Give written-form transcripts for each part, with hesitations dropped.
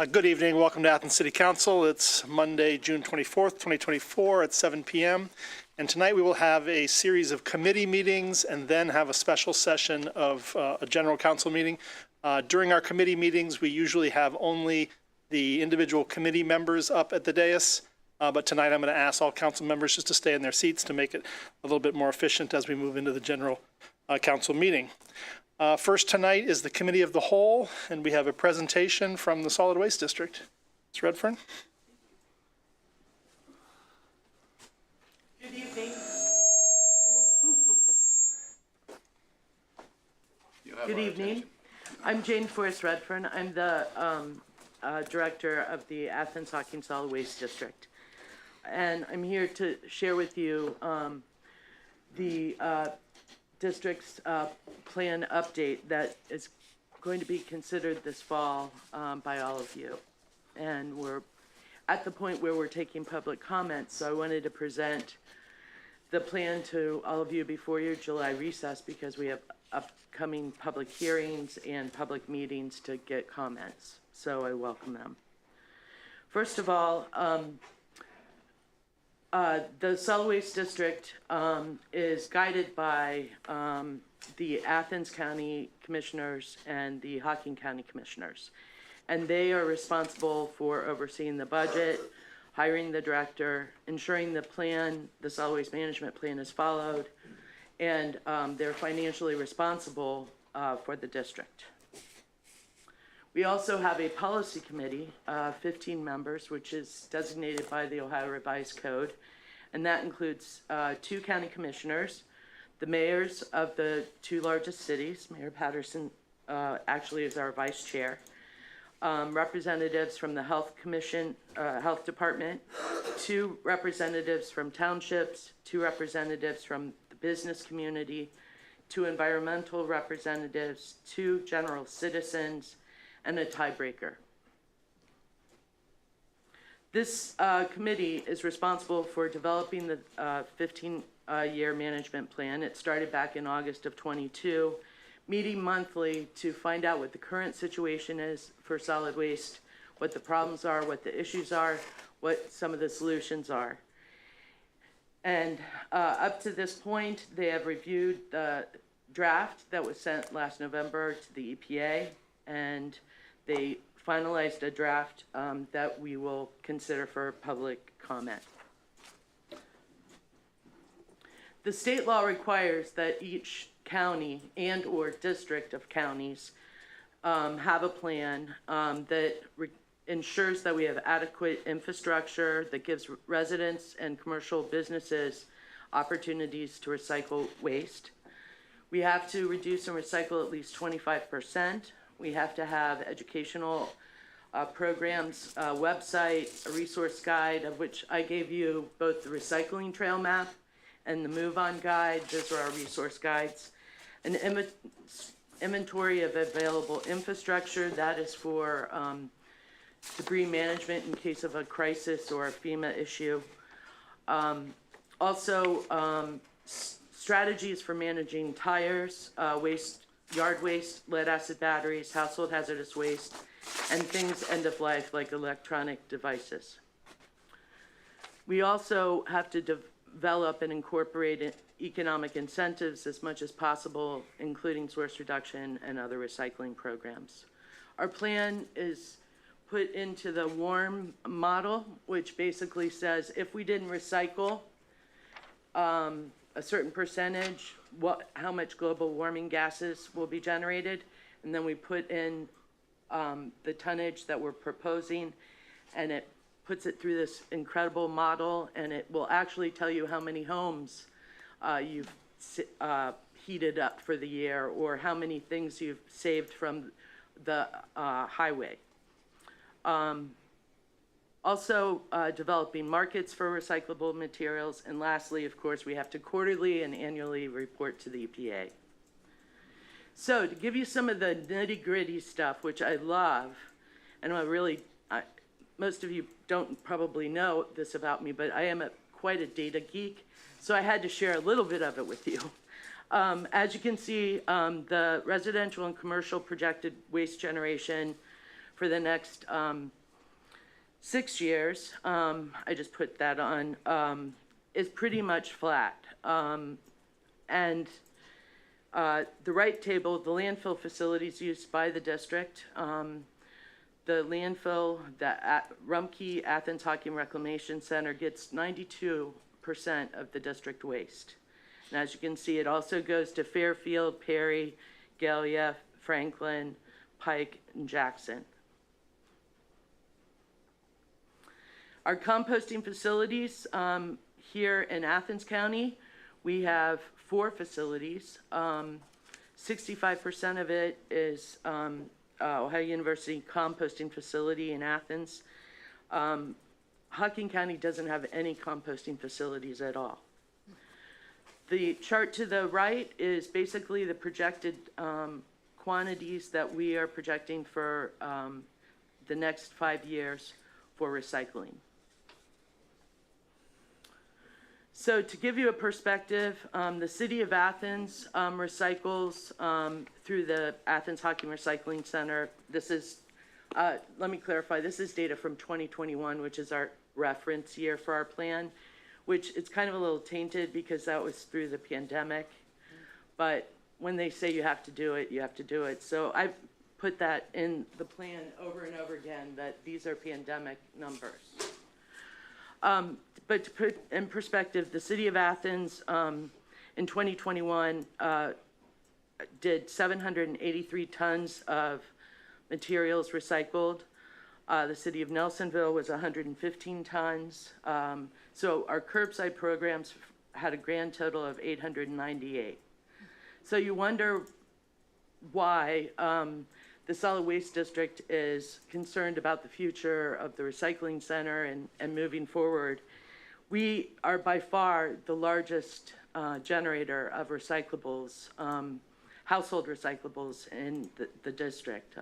Good evening. Welcome to Athens City Council. It's Monday, June 24th, 2024 at 7 p.m. And tonight we will have a series of committee meetings and then have a special session of a general council meeting. During our committee meetings, we usually have only the individual committee members up at the dais. But tonight I'm going to ask all council members just to stay in their seats to make it a little bit more efficient as we move into the general council meeting. First tonight is the Committee of the Whole, and we have a presentation from the Solid Waste District. Ms. Redfern. Good evening. Good evening. I'm Jane Forrest Redfern. I'm the director of the Athens Hocking Solid Waste District. And I'm here to share with you the district's plan update that is going to be considered this fall by all of you. And we're at the point where we're taking public comments, so I wanted to present the plan to all of you before your July recess because we have upcoming public hearings and public meetings to get comments, so I welcome them. First of all, the Solid Waste District is guided by the Athens County Commissioners and the Hocking County Commissioners. And they are responsible for overseeing the budget, hiring the director, ensuring the plan, the solid waste management plan is followed, and they're financially responsible for the district. We also have a policy committee, 15 members, which is designated by the Ohio Revised Code, and that includes 2 county commissioners, the mayors of the 2 largest cities. Mayor Patterson actually is our vice chair, representatives from the Health Commission, Health Department, 2 representatives from townships, 2 representatives from the business community, 2 environmental representatives, 2 general citizens, and a tiebreaker. This committee is responsible for developing the 15-year management plan. It started back in August of 22, meeting monthly to find out what the current situation is for solid waste, what the problems are, what the issues are, what some of the solutions are. And up to this point, they have reviewed the draft that was sent last November to the EPA, and they finalized a draft that we will consider for public comment. The state law requires that each county and or district of counties have a plan that ensures that we have adequate infrastructure that gives residents and commercial businesses opportunities to recycle waste. We have to reduce and recycle at least 25%. We have to have educational programs, a website, a resource guide, of which I gave you both the recycling trail map and the move-on guide. Those are our resource guides. An inventory of available infrastructure, that is for debris management in case of a crisis or a FEMA issue. Also, strategies for managing tires, waste, yard waste, lead acid batteries, household hazardous waste, and things end of life like electronic devices. We also have to develop and incorporate economic incentives as much as possible, including source reduction and other recycling programs. Our plan is put into the WARM model, which basically says if we didn't recycle a certain percentage, how much global warming gases will be generated, and then we put in the tonnage that we're proposing, and it puts it through this incredible model, and it will actually tell you how many homes you've heated up for the year, or how many things you've saved from the highway. Also, developing markets for recyclable materials. And lastly, of course, we have to quarterly and annually report to the EPA. So to give you some of the nitty-gritty stuff, which I love, and most of you don't probably know this about me, but I am quite a data geek, so I had to share a little bit of it with you. As you can see, the residential and commercial projected waste generation for the next 6 years, I just put that on, is pretty much flat. And the right table, the landfill facilities used by the district, the landfill, the Rumpke Athens Hockey and Reclamation Center gets 92% of the district waste. And as you can see, it also goes to Fairfield, Perry, Gallia, Franklin, Pike, and Jackson. Our composting facilities here in Athens County, we have 4 facilities. 65% of it is Ohio University composting facility in Athens. Hocking County doesn't have any composting facilities at all. The chart to the right is basically the projected quantities that we are projecting for the next 5 years for recycling. So to give you a perspective, the city of Athens recycles through the Athens Hockey and Recycling Center. This is, let me clarify, this is data from 2021, which is our reference year for our plan, which it's kind of a little tainted because that was through the pandemic. But when they say you have to do it, you have to do it. So I've put that in the plan over and over again, that these are pandemic numbers. But to put in perspective, the city of Athens in 2021 did 783 tons of materials recycled. The city of Nelsonville was 115 tons. So our curbside programs had a grand total of 898. So you wonder why the solid waste district is concerned about the future of the recycling center and moving forward. We are by far the largest generator of recyclables, household recyclables in the district.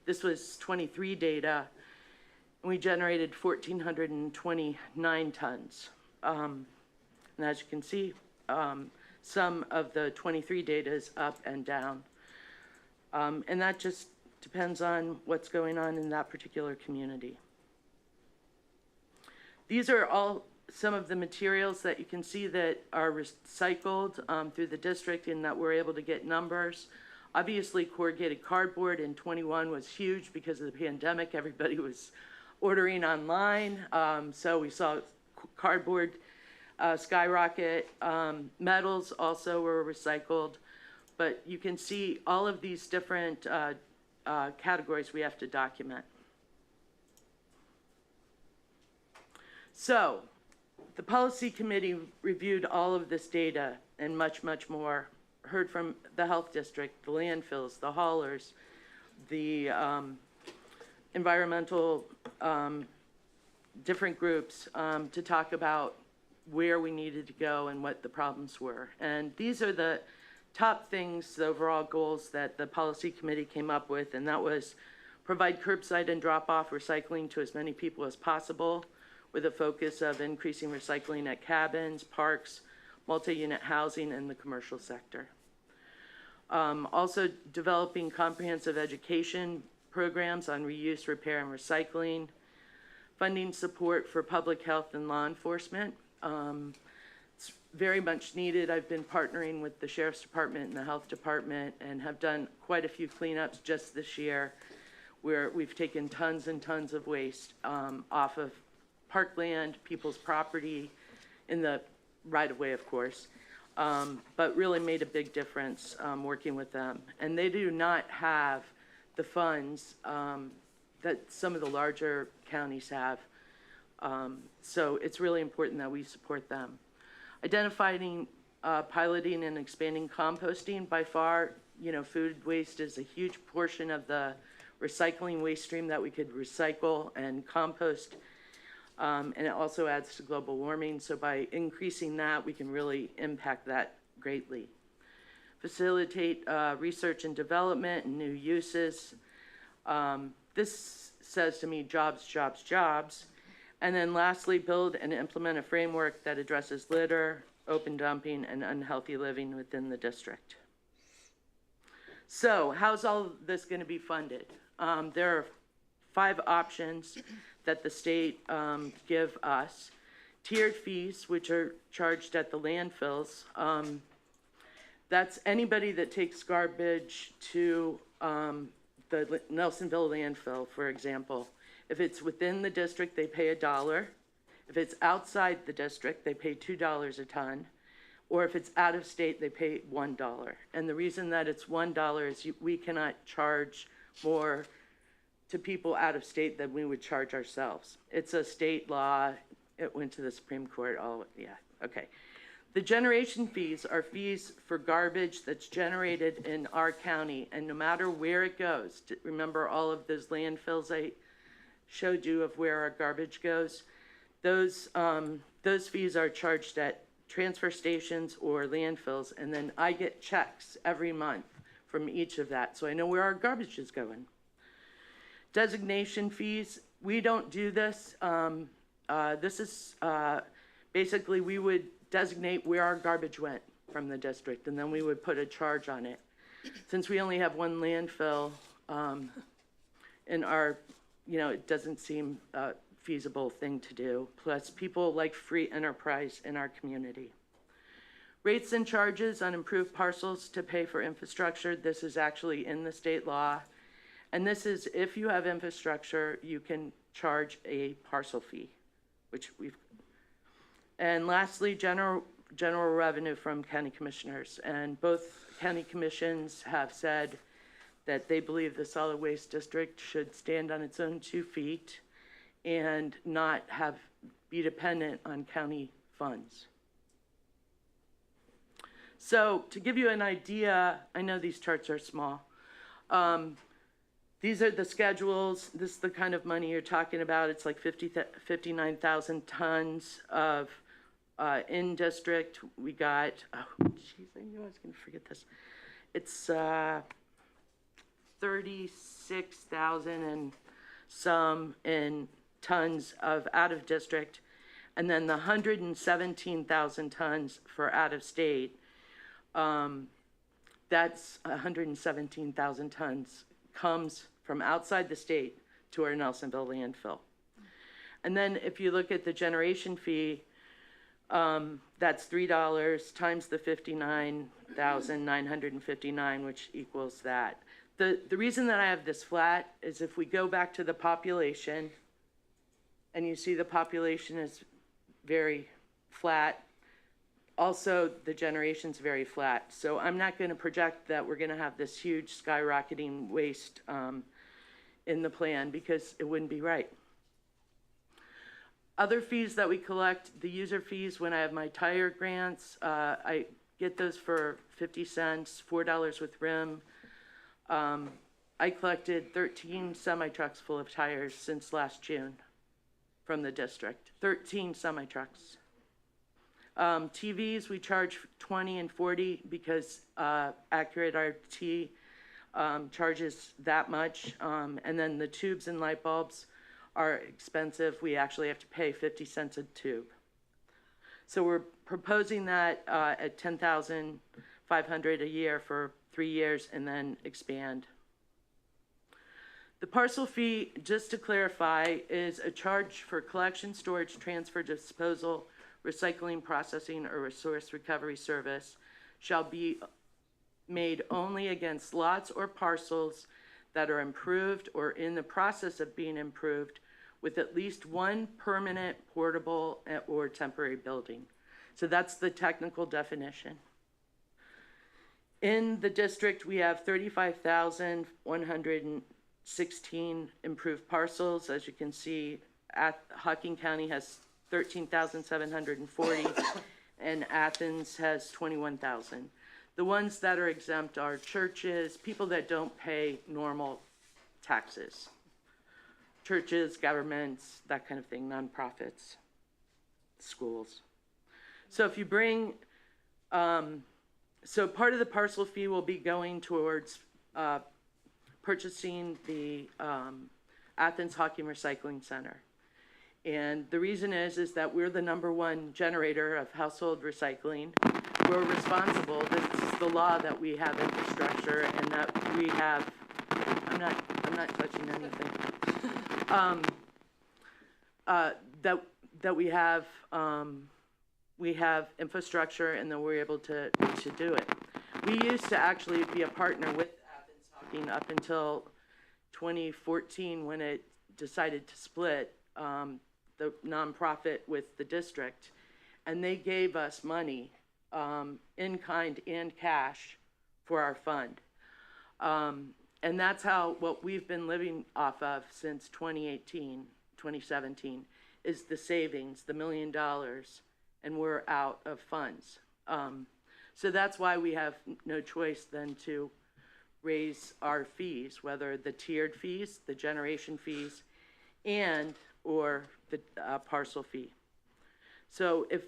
This was 23 data, and we generated 1,429 tons. And as you can see, some of the 23 data is up and down. And that just depends on what's going on in that particular community. These are all some of the materials that you can see that are recycled through the district and that we're able to get numbers. Obviously, corrugated cardboard in 21 was huge because of the pandemic. Everybody was ordering online, so we saw cardboard skyrocket. Metals also were recycled, but you can see all of these different categories we have to document. So the policy committee reviewed all of this data and much, much more, heard from the health district, the landfills, the haulers, the environmental different groups to talk about where we needed to go and what the problems were. And these are the top things, the overall goals that the policy committee came up with, and that was provide curbside and drop-off recycling to as many people as possible, with a focus of increasing recycling at cabins, parks, multi-unit housing, and the commercial sector. Also developing comprehensive education programs on reuse, repair, and recycling, funding support for public health and law enforcement. It's very much needed. I've been partnering with the Sheriff's Department and the Health Department and have done quite a few cleanups just this year where we've taken tons and tons of waste off of parkland, people's property, in the right-of-way, of course, but really made a big difference working with them. And they do not have the funds that some of the larger counties have. So it's really important that we support them. Identifying, piloting, and expanding composting. By far, you know, food waste is a huge portion of the recycling waste stream that we could recycle and compost. And it also adds to global warming. So by increasing that, we can really impact that greatly. Facilitate research and development and new uses. This says to me jobs, jobs, jobs. And then lastly, build and implement a framework that addresses litter, open dumping, and unhealthy living within the district. So how's all of this going to be funded? There are 5 options that the state give us. Tiered fees, which are charged at the landfills. That's anybody that takes garbage to the Nelsonville landfill, for example. If it's within the district, they pay $1. If it's outside the district, they pay $2 a ton. Or if it's out of state, they pay $1. And the reason that it's $1 is we cannot charge more to people out of state than we would charge ourselves. It's a state law. It went to the Supreme Court. Okay. The generation fees are fees for garbage that's generated in our county, and no matter where it goes, remember all of those landfills I showed you of where our garbage goes? Those fees are charged at transfer stations or landfills, and then I get checks every month from each of that, so I know where our garbage is going. Designation fees, we don't do this. This is basically we would designate where our garbage went from the district, and then we would put a charge on it. Since we only have one landfill in our, it doesn't seem a feasible thing to do. Plus, people like free enterprise in our community. Rates and charges on improved parcels to pay for infrastructure. This is actually in the state law. And this is if you have infrastructure, you can charge a parcel fee, which we've. And lastly, general revenue from county commissioners. And both county commissions have said that they believe the solid waste district should stand on its own 2 feet and not be dependent on county funds. So to give you an idea, I know these charts are small. These are the schedules. This is the kind of money you're talking about. It's like 59,000 tons of in district. We got, oh, geez, I knew I was going to forget this. It's 36,000 and some in tons of out of district, and then the 117,000 tons for out of state. That's 117,000 tons comes from outside the state to our Nelsonville landfill. And then if you look at the generation fee, that's $3 times the 59,959, which equals that. The reason that I have this flat is if we go back to the population, and you see the population is very flat, also the generation's very flat. So I'm not going to project that we're going to have this huge skyrocketing waste in the plan, because it wouldn't be right. Other fees that we collect, the user fees, when I have my tire grants, I get those for 50 cents, $4 with rim. I collected 13 semi-trucks full of tires since last June from the district, 13 semi-trucks. TVs, we charge 20 and 40 because Accurate RT charges that much. And then the tubes and light bulbs are expensive. We actually have to pay 50 cents a tube. So we're proposing that at $10,500 a year for 3 years and then expand. The parcel fee, just to clarify, is a charge for collection, storage, transfer, disposal, recycling, processing, or resource recovery service shall be made only against lots or parcels that are improved or in the process of being improved with at least one permanent, portable, or temporary building. So that's the technical definition. In the district, we have 35,116 improved parcels. As you can see, Hocking County has 13,740, and Athens has 21,000. The ones that are exempt are churches, people that don't pay normal taxes. Churches, governments, that kind of thing, nonprofits, schools. So if you bring, so part of the parcel fee will be going towards purchasing the Athens Hockey Recycling Center. And the reason is that we're the #1 generator of household recycling. We're responsible. This is the law that we have infrastructure and that we have. I'm not touching anything. that we have infrastructure and that we're able to do it. We used to actually be a partner with Athens Hocking up until 2014 when it decided to split the nonprofit with the district, and they gave us money in kind and cash for our fund. And that's what we've been living off of since 2017, is the savings, the $1 million, and we're out of funds. So that's why we have no choice than to raise our fees, whether the tiered fees, the generation fees, and or the parcel fee. So if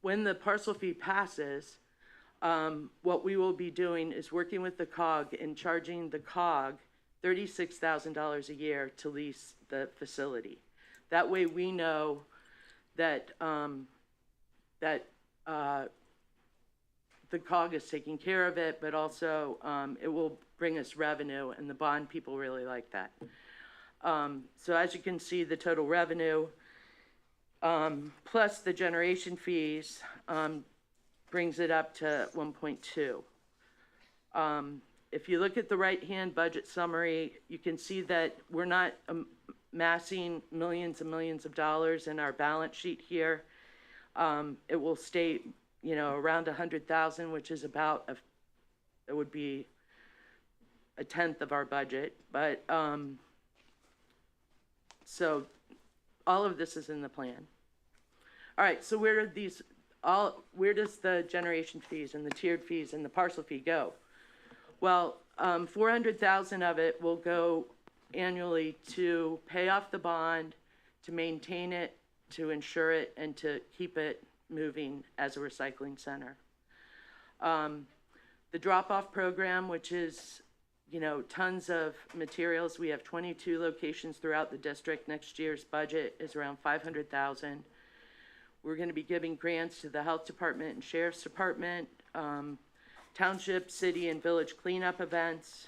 when the parcel fee passes, what we will be doing is working with the COG and charging the COG $36,000 a year to lease the facility. That way we know that the COG is taking care of it, but also it will bring us revenue, and the bond people really like that. So as you can see, the total revenue plus the generation fees brings it up to 1.2. If you look at the right-hand budget summary, you can see that we're not amassing millions and millions of dollars in our balance sheet here. It will stay, around 100,000, which is about it would be a tenth of our budget. But so all of this is in the plan. All right, so where does the generation fees and the tiered fees and the parcel fee go? Well, 400,000 of it will go annually to pay off the bond, to maintain it, to insure it, and to keep it moving as a recycling center. The drop-off program, which is, tons of materials. We have 22 locations throughout the district. Next year's budget is around 500,000. We're going to be giving grants to the health department and sheriff's department, township, city, and village cleanup events.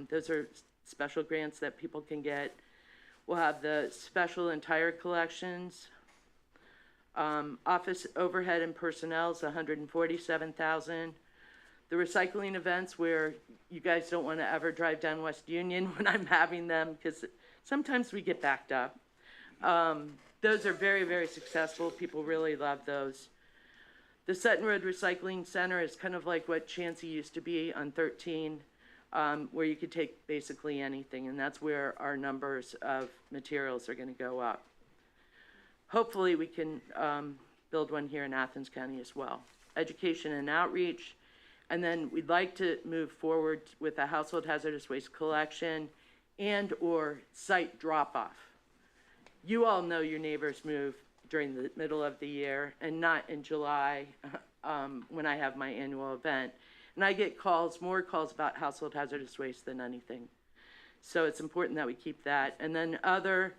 Those are special grants that people can get. We'll have the special and tire collections. Office overhead and personnel is 147,000. The recycling events, where you guys don't want to ever drive down West Union when I'm having them, because sometimes we get backed up. Those are very, very successful. People really love those. The Sutton Road Recycling Center is kind of like what Chansey used to be on 13, where you could take basically anything, and that's where our numbers of materials are going to go up. Hopefully we can build one here in Athens County as well. Education and outreach, and then we'd like to move forward with a household hazardous waste collection and or site drop-off. You all know your neighbors move during the middle of the year and not in July when I have my annual event. And I get more calls about household hazardous waste than anything. So it's important that we keep that. And then other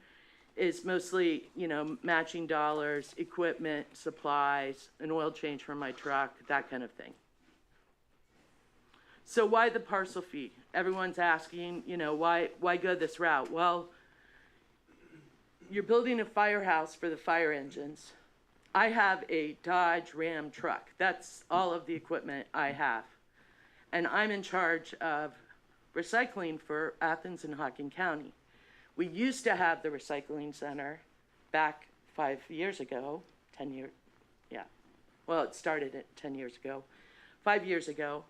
is mostly, matching dollars, equipment, supplies, an oil change for my truck, that kind of thing. So why the parcel fee? Everyone's asking, why go this route? Well, you're building a firehouse for the fire engines. I have a Dodge Ram truck. That's all of the equipment I have. And I'm in charge of recycling for Athens and Hocking County. We used to have the recycling center back 5 years ago, 10 years, yeah. Well, it started 10 years ago, 5 years ago.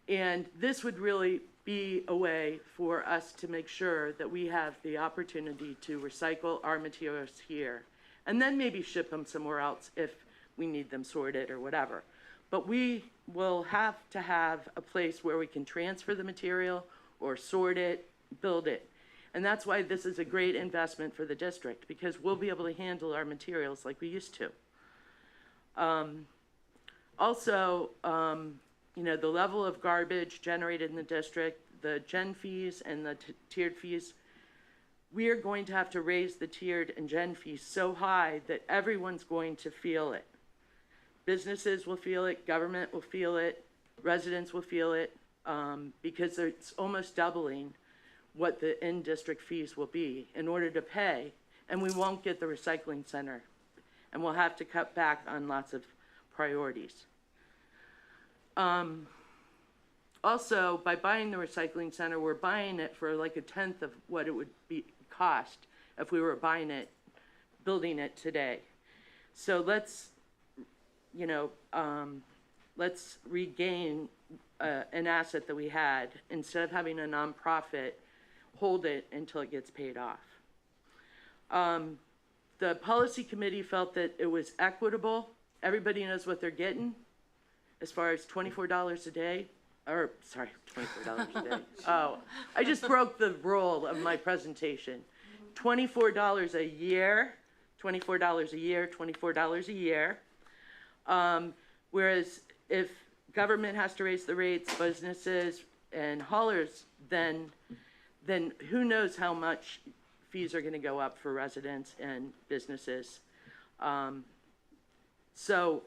And this would really be a way for us to make sure that we have the opportunity to recycle our materials here and then maybe ship them somewhere else if we need them sorted or whatever. But we will have to have a place where we can transfer the material or sort it, build it. And that's why this is a great investment for the district, because we'll be able to handle our materials like we used to. Also, the level of garbage generated in the district, the gen fees and the tiered fees, we are going to have to raise the tiered and gen fees so high that everyone's going to feel it. Businesses will feel it, government will feel it, residents will feel it, because it's almost doubling what the in-district fees will be in order to pay, and we won't get the recycling center, and we'll have to cut back on lots of priorities. Also, by buying the recycling center, we're buying it for like 1/10 of what it would be cost if we were building it today. So let's regain an asset that we had instead of having a nonprofit hold it until it gets paid off. The policy committee felt that it was equitable. Everybody knows what they're getting as far as $24 a day. Or, sorry, $24 a day. Oh, I just broke the rule of my presentation. $24 a year, $24 a year, $24 a year. Whereas if government has to raise the rates, businesses and haulers, then who knows how much fees are going to go up for residents and businesses. So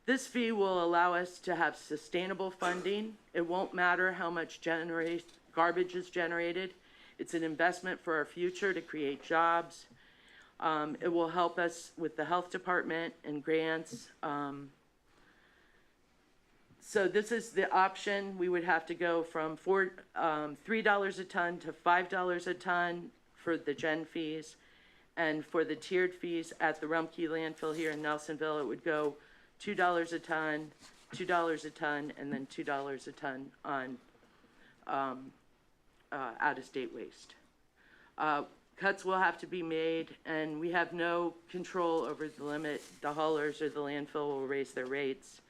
this fee will allow us to have sustainable funding. It won't matter how much garbage is generated. It's an investment for our future to create jobs. It will help us with the health department and grants. So this is the option. We would have to go from $3 a ton to $5 a ton for the gen fees. And for the tiered fees at the Rumpke landfill here in Nelsonville, it would go $2 a ton, $2 a ton, and then $2 a ton on out-of-state waste. Cuts will have to be made, and we have no control over the limit. The haulers or the landfill will raise their rates.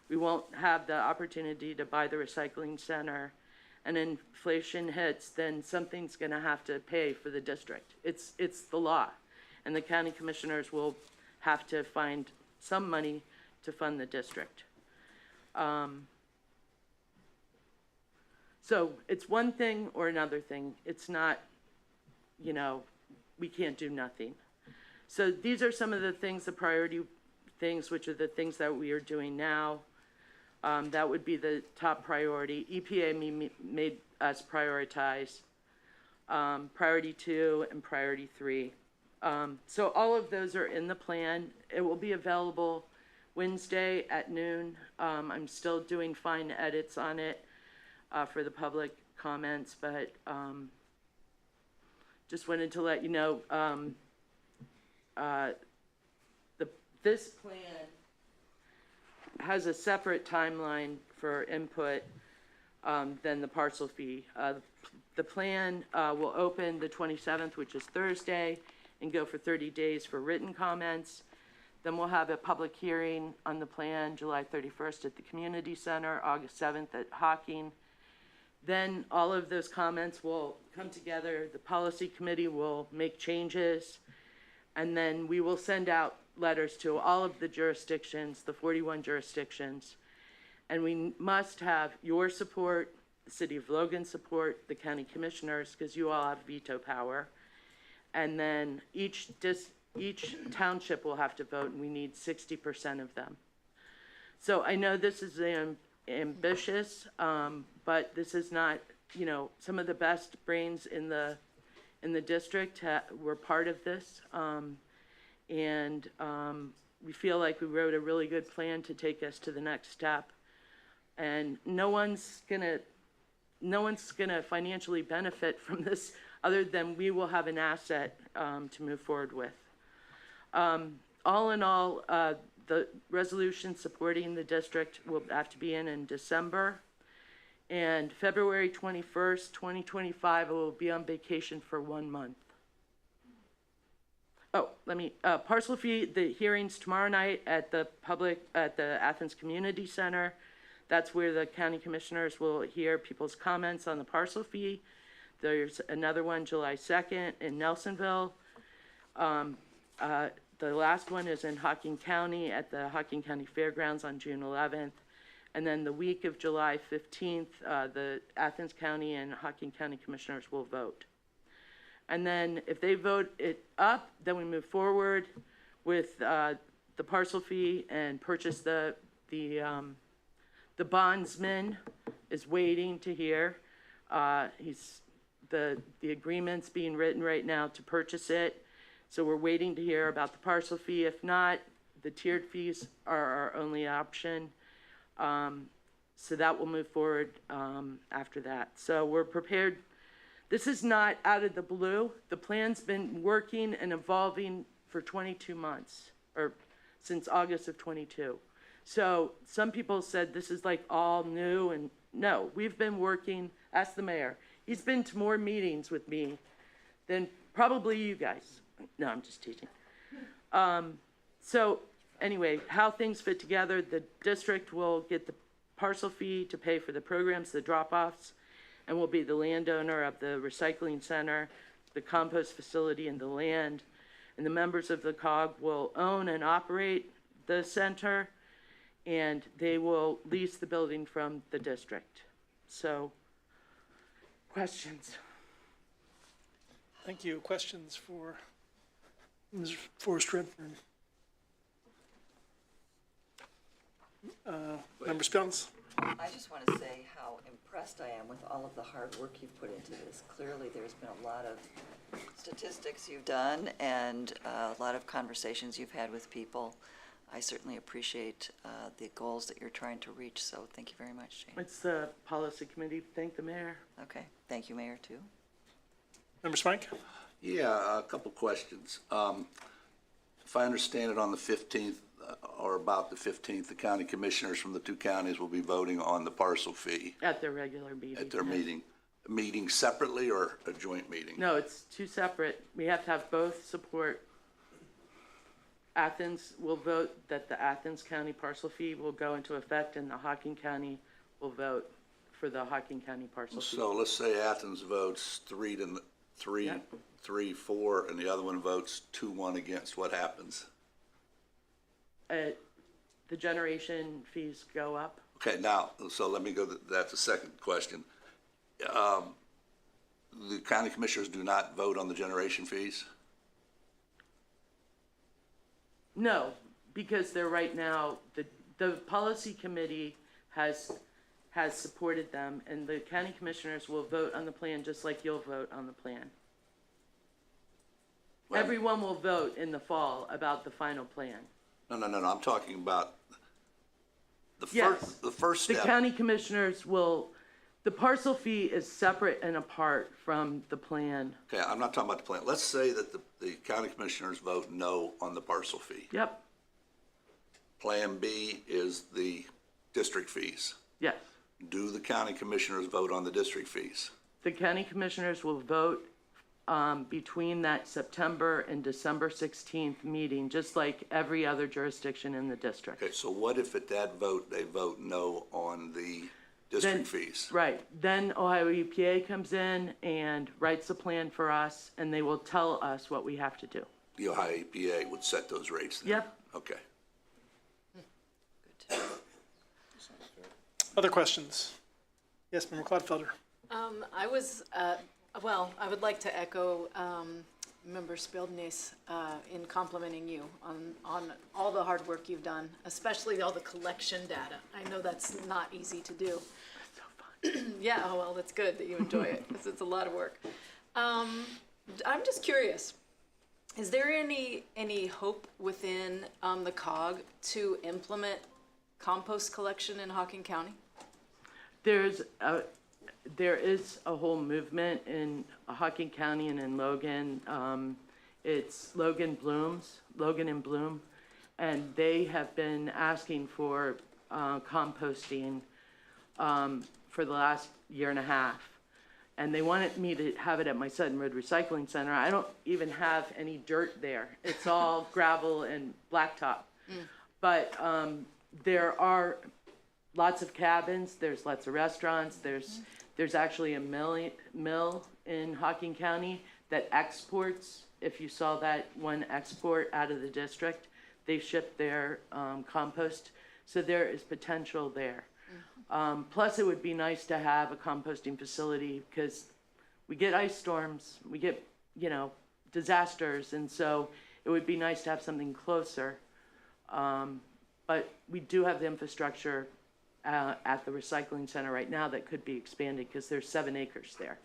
We won't have the opportunity to buy the recycling center, and inflation hits, then something's going to have to pay for the district. It's the law, and the county commissioners will have to find some money to fund the district. So it's one thing or another thing. It's not, we can't do nothing. So these are some of the things, the priority things, which are the things that we are doing now. That would be the top priority. EPA made us prioritize priority 2 and priority 3. So all of those are in the plan. It will be available Wednesday at noon. I'm still doing fine edits on it for the public comments, but just wanted to let you know this plan has a separate timeline for input than the parcel fee. The plan will open the 27th, which is Thursday, and go for 30 days for written comments. Then we'll have a public hearing on the plan July 31st at the community center, August 7th at Hocking. Then all of those comments will come together. The policy committee will make changes, and then we will send out letters to all of the jurisdictions, the 41 jurisdictions, and we must have your support, the City of Logan's support, the county commissioners, because you all have veto power, and then each township will have to vote, and we need 60% of them. So I know this is ambitious, but this is not, some of the best brains in the district were part of this. And we feel like we wrote a really good plan to take us to the next step. And no one's gonna financially benefit from this other than we will have an asset to move forward with. All in all, the resolution supporting the district will have to be in December. And February 21st, 2025, I will be on vacation for 1 month. Oh, parcel fee, the hearings tomorrow night at the Athens Community Center. That's where the county commissioners will hear people's comments on the parcel fee. There's another one July 2nd in Nelsonville. The last one is in Hocking County at the Hocking County Fairgrounds on June 11th. And then the week of July 15th, the Athens County and Hocking County commissioners will vote. And then if they vote it up, then we move forward with the parcel fee and purchase the bondsman is waiting to hear. He's the agreement's being written right now to purchase it. So we're waiting to hear about the parcel fee. If not, the tiered fees are our only option. So that will move forward after that. So we're prepared. This is not out of the blue. The plan's been working and evolving for 22 months, or since August of 22. So some people said this is like all new, and no, we've been working. Ask the mayor. He's been to more meetings with me than probably you guys. No, I'm just teasing. So anyway, how things fit together, the district will get the parcel fee to pay for the programs, the drop-offs, and will be the landowner of the recycling center, the compost facility, and the land. And the members of the COG will own and operate the center, and they will lease the building from the district. So, questions? Thank you. Questions for Ms. Forrest Redfern? Member Spence? I just want to say how impressed I am with all of the hard work you've put into this. Clearly, there's been a lot of statistics you've done and a lot of conversations you've had with people. I certainly appreciate the goals that you're trying to reach, so thank you very much, Jane. It's the policy committee. Thank the mayor. Okay, thank you, Mayor, too. Member Smike? Yeah, a couple questions. If I understand it, on the 15th, or about the 15th, the county commissioners from the two counties will be voting on the parcel fee At their regular meeting. at their meeting separately or a joint meeting? No, it's two separate. We have to have both support. Athens will vote that the Athens County parcel fee will go into effect, and the Hocking County will vote for the Hocking County parcel fee. So let's say Athens votes 3-4, and the other one votes 2-1 against. What happens? The generation fees go up. Okay, now, so let me go, that's the second question. The county commissioners do not vote on the generation fees? No, because they're right now, the policy committee has supported them, and the county commissioners will vote on the plan just like you'll vote on the plan. Well, Everyone will vote in the fall about the final plan. No, I'm talking about the Yes. first The step. county commissioners will, the parcel fee is separate and apart from the plan. Okay, I'm not talking about the plan. Let's say that the county commissioners vote no on the parcel fee. Yep, Plan B is the district fees. yes. Do the county commissioners vote on the district fees? The county commissioners will vote between that September and December 16th meeting, just like every other jurisdiction in the district. Okay, so what if at that vote, they vote no on the Then- district fees? Right, then Ohio EPA comes in and writes a plan for us, and they will tell us what we have to do. The Ohio EPA would set those rates then? Yep. Okay. Other questions? Yes, Member Clodfelder? I was, I would like to echo Member Spildness in complimenting you on all the hard work you've done, especially all the collection data. I know that's not easy to do. So fun. Yeah, oh, well, that's good that you enjoy it, because it's a lot of work. I'm just curious, is there any hope within the COG to implement compost collection in Hocking County? There is a whole movement in Hocking County and in Logan. It's Logan and Bloom, and they have been asking for composting for the last year and a half. And they wanted me to have it at my Sutton Road Recycling Center. I don't even have any dirt there. It's all gravel and blacktop. But there are lots of cabins, there's lots of restaurants, there's actually a mill in Hocking County that exports. If you saw that one export out of the district, they ship their compost. So there is potential there. Plus, it would be nice to have a composting facility because we get ice storms, we get, disasters, and so it would be nice to have something closer. But we do have the infrastructure at the recycling center right now that could be expanded because there's 7 acres there.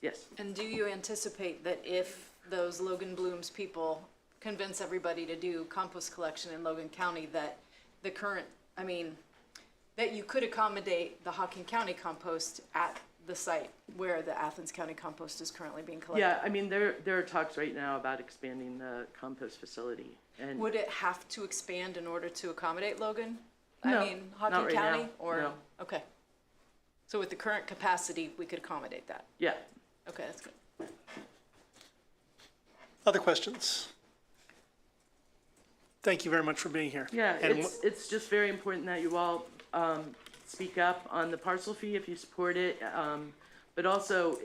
Yes. And do you anticipate that if those Logan Blooms people convince everybody to do compost collection in Logan County, that the current, that you could accommodate the Hocking County compost at the site where the Athens County compost is currently being collected? Yeah, I mean, there are talks right now about expanding the compost facility. And Would it have to expand in order to accommodate Logan? No, I mean, not Hocking right County? now, Or no. Okay. So with the current capacity, we could accommodate that. yeah, Okay, that's good. Other questions? Thank you very much for being here. yeah, And it's just very important that you all speak up on the parcel fee if you support it. But also,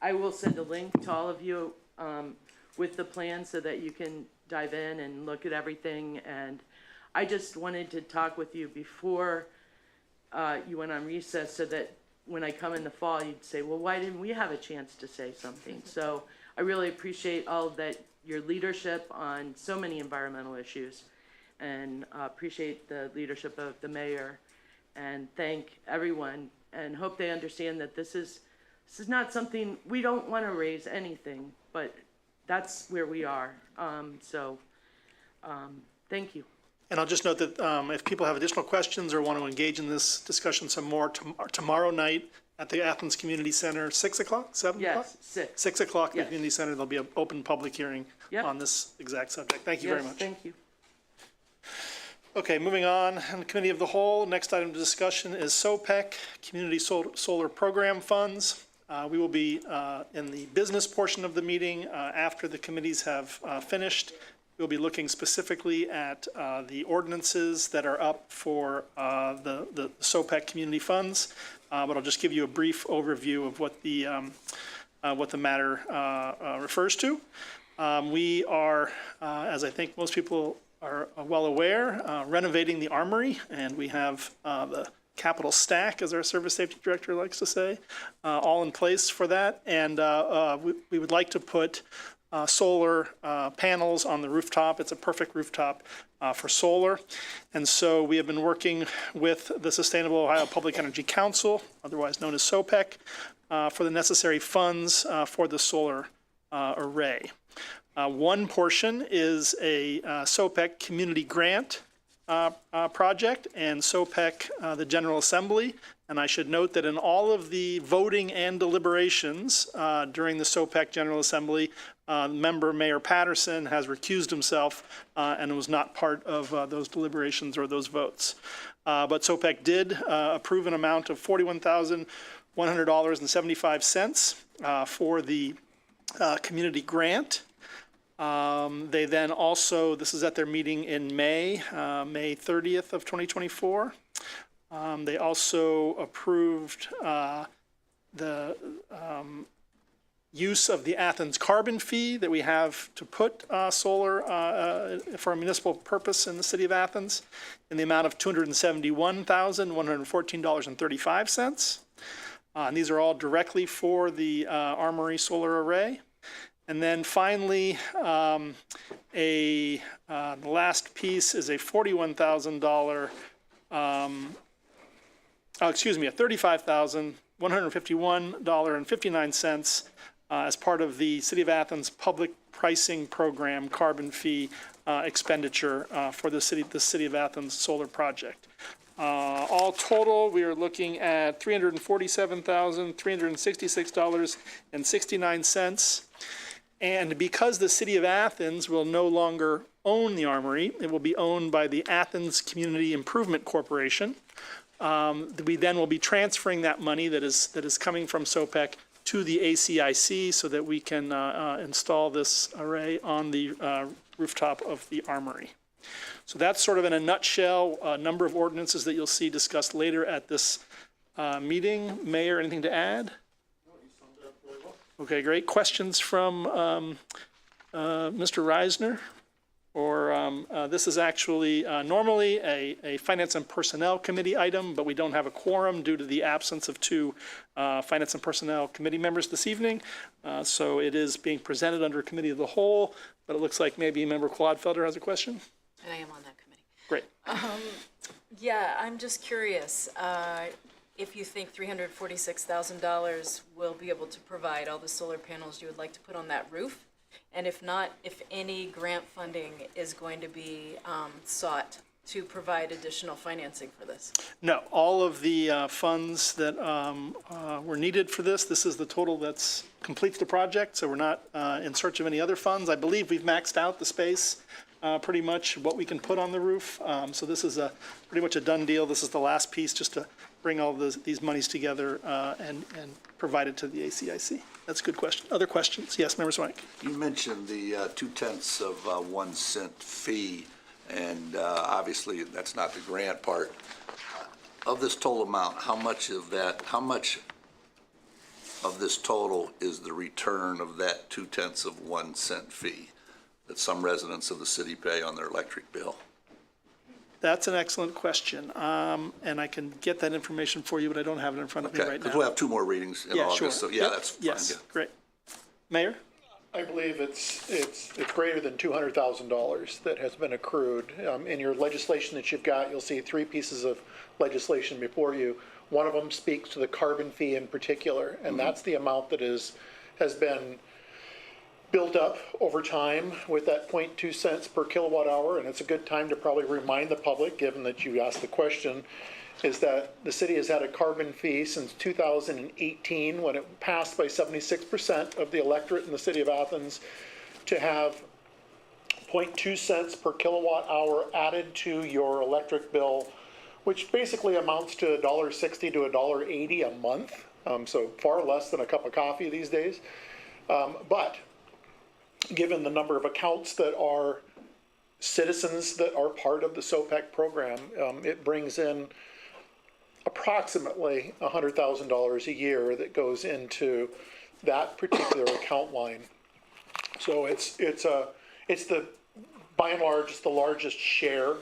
I will send a link to all of you with the plan so that you can dive in and look at everything. And I just wanted to talk with you before you went on recess so that when I come in the fall, you'd say, well, why didn't we have a chance to say something? So I really appreciate all that your leadership on so many environmental issues, and appreciate the leadership of the mayor, and thank everyone, and hope they understand that this is not something, we don't want to raise anything, but that's where we are. Thank you. And I'll just note that if people have additional questions or want to engage in this discussion some more, tomorrow night at the Athens Community Center, 6 o'clock, 7 o'clock? Yes, 6. 6 o'clock at the Yes. Community Center, there'll be an open public hearing Yep. on this exact subject. Thank you very Yes, much. thank you. Okay, moving on Committee of the Whole, next item of discussion is SOPEC, Community Solar Program Funds. We will be in the business portion of the meeting after the committees have finished. We'll be looking specifically at the ordinances that are up for the SOPEC community funds, but I'll just give you a brief overview of what the matter refers to. We are, as I think most people are well aware, renovating the Armory, and we have the capital stack, as our service safety director likes to say, all in place for that. And we would like to put solar panels on the rooftop. It's a perfect rooftop for solar. And so we have been working with the Sustainable Ohio Public Energy Council, otherwise known as SOPEC, for the necessary funds for the solar array. One portion is a SOPEC community grant project, and SOPEC, the General Assembly. And I should note that in all of the voting and deliberations during the SOPEC General Assembly, member Mayor Patterson has recused himself and was not part of those deliberations or those votes. But SOPEC did approve an amount of $41,100.75 for the community grant. They then also, this is at their meeting in May 30th of 2024. They also approved the use of the Athens carbon fee that we have to put solar for a municipal purpose in the city of Athens in the amount of $271,114.35. And these are all directly for the Armory solar array. And then finally, the last piece is a $41,000, a $35,151.59 as part of the City of Athens Public Pricing Program carbon fee expenditure for the City of Athens solar project. All total, we are looking at $347,366.69. And because the City of Athens will no longer own the Armory, it will be owned by the Athens Community Improvement Corporation. We then will be transferring that money that is coming from SOPEC to the ACIC so that we can install this array on the rooftop of the Armory. So that's sort of in a nutshell, a number of ordinances that you'll see discussed later at this meeting. Mayor, anything to add? Okay, great. Questions from Mr. Reisner? Or this is actually normally a Finance and Personnel Committee item, but we don't have a quorum due to the absence of two Finance and Personnel Committee members this evening. So it is being presented under Committee of the Whole, but it looks like maybe Member Quadfelder has a question. And I am on that committee. Great. Yeah, I'm just curious. if you think $346,000 will be able to provide all the solar panels you would like to put on that roof. And if not, if any grant funding is going to be sought to provide additional financing for this. No, all of the funds that were needed for this is the total that's completes the project, so we're not in search of any other funds. I believe we've maxed out the space, pretty much what we can put on the roof. So this is pretty much a done deal. This is the last piece, just to bring all these monies together and provide it to the ACIC. That's a good question. Other questions? Yes, Member Swank. You mentioned the 0.2 of 1 cent fee, and obviously that's not the grant part. Of this total amount, how much of this total is the return of that 0.2 of 1 cent fee that some residents of the city pay on their electric bill? That's an excellent question, and I can get that information for you, but I don't have it in front of me Okay, right because now. we'll have 2 more readings in Yeah, sure. August, so yeah, Yep. that's fine. Yes, yeah. great. Mayor? I believe it's greater than $200,000 that has been accrued. In your legislation that you've got, you'll see 3 pieces of legislation before you. One of them speaks to the carbon fee in particular, and that's the amount that has been built up over time with that 0.2 cents per kilowatt hour. And it's a good time to probably remind the public, given that you asked the question, is that the city has had a carbon fee since 2018, when it passed by 76% of the electorate in the city of Athens to have 0.2 cents per kilowatt hour added to your electric bill, which basically amounts to $1.60 to $1.80 a month. So far less than a cup of coffee these days. But given the number of accounts that are citizens that are part of the SOPEC program, it brings in approximately $100,000 a year that goes into that particular account line. So it's the, by and large, it's the largest share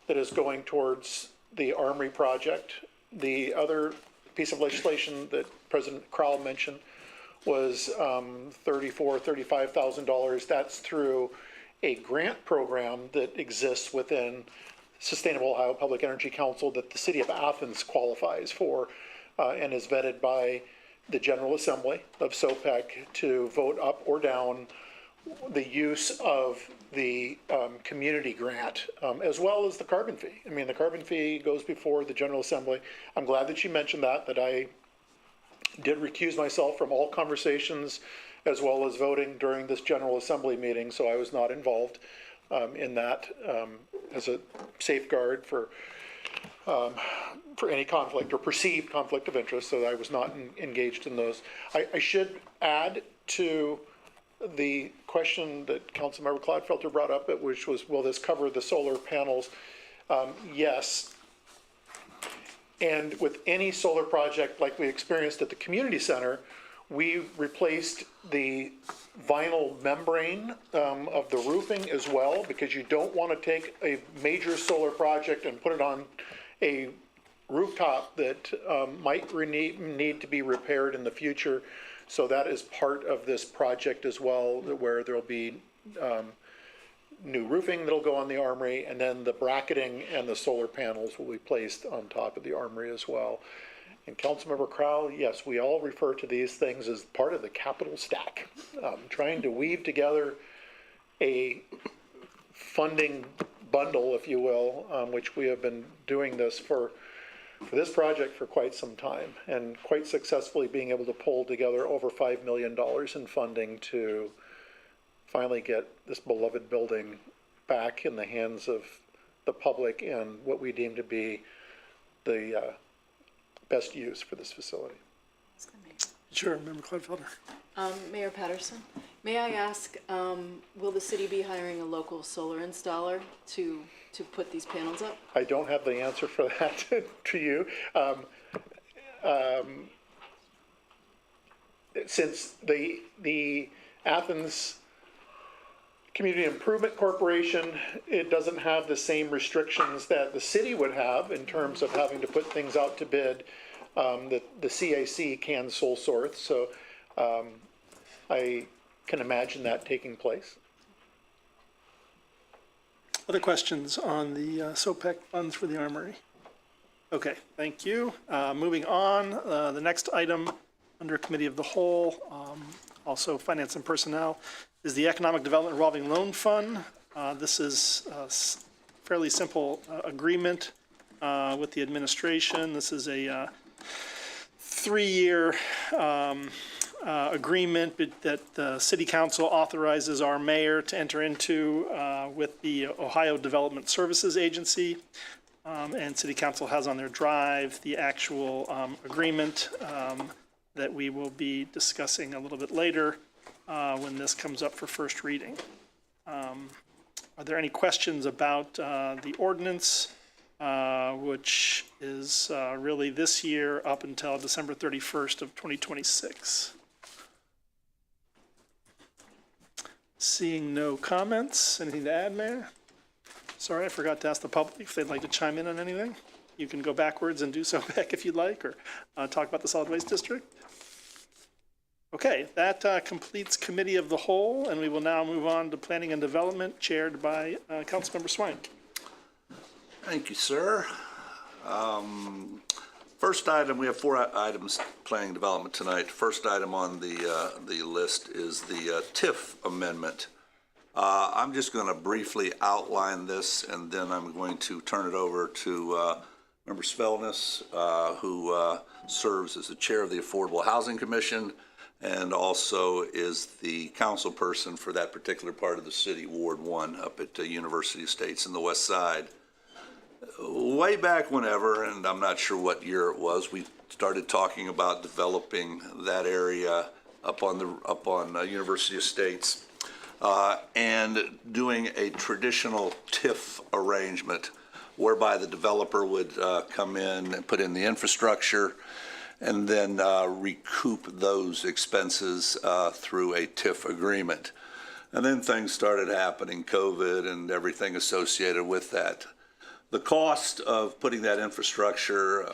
that is going towards the Armory project. The other piece of legislation that President Crowell mentioned was $35,000. That's through a grant program that exists within Sustainable Ohio Public Energy Council that the city of Athens qualifies for and is vetted by the General Assembly of SOPEC to vote up or down the use of the community grant, as well as the carbon fee. I mean, the carbon fee goes before the General Assembly. I'm glad that you mentioned that I did recuse myself from all conversations as well as voting during this General Assembly meeting, so I was not involved in that as a safeguard for any conflict or perceived conflict of interest, so I was not engaged in those. I should add to the question that Councilmember Clodfelter brought up, which was, will this cover the solar panels? Yes. And with any solar project like we experienced at the community center, we replaced the vinyl membrane of the roofing as well, because you don't want to take a major solar project and put it on a rooftop that might need to be repaired in the future. So that is part of this project as well, where there'll be new roofing that'll go on the Armory, and then the bracketing and the solar panels will be placed on top of the Armory as well. And Councilmember Crowell, yes, we all refer to these things as part of the capital stack, trying to weave together a funding bundle, if you will, which we have been doing this for this project for quite some time, and quite successfully being able to pull together over $5 million in funding to finally get this beloved building back in the hands of the public and what we deem to be the best use for this facility. Sure, Member Clodfelter. Mayor Patterson, may I ask, will the city be hiring a local solar installer to put these panels up? I don't have the answer for that to you. Since the Athens Community Improvement Corporation, it doesn't have the same restrictions that the city would have in terms of having to put things out to bid. The CAC can sole source, so I can imagine that taking place. Other questions on the SOPEC funds for the Armory? Okay, thank you. Moving on, the next item under Committee of the Whole, also Finance and Personnel, is the Economic Development Revolving Loan Fund. This is a fairly simple agreement with the administration. This is a 3-year agreement that the City Council authorizes our mayor to enter into with the Ohio Development Services Agency. And City Council has on their drive the actual agreement that we will be discussing a little bit later when this comes up for first reading. Are there any questions about the ordinance, which is really this year up until December 31st of 2026? Seeing no comments, anything to add, Mayor? Sorry, I forgot to ask the public if they'd like to chime in on anything. You can go backwards and do so back if you'd like, or talk about the solid waste district. Okay, that completes Committee of the Whole, and we will now move on to Planning and Development, chaired by Councilmember Swank. Thank you, sir. First item, we have 4 items planning development tonight. First item on the list is the TIF amendment. I'm just going to briefly outline this, and then I'm going to turn it over to Member Spellness, who serves as the chair of the Affordable Housing Commission and also is the council person for that particular part of the city, Ward 1, up at University Estates in the West Side. Way back whenever, and I'm not sure what year it was, we started talking about developing that area up on University Estates. And doing a traditional TIF arrangement whereby the developer would come in and put in the infrastructure and then recoup those expenses through a TIF agreement. And then things started happening, COVID and everything associated with that. The cost of putting that infrastructure,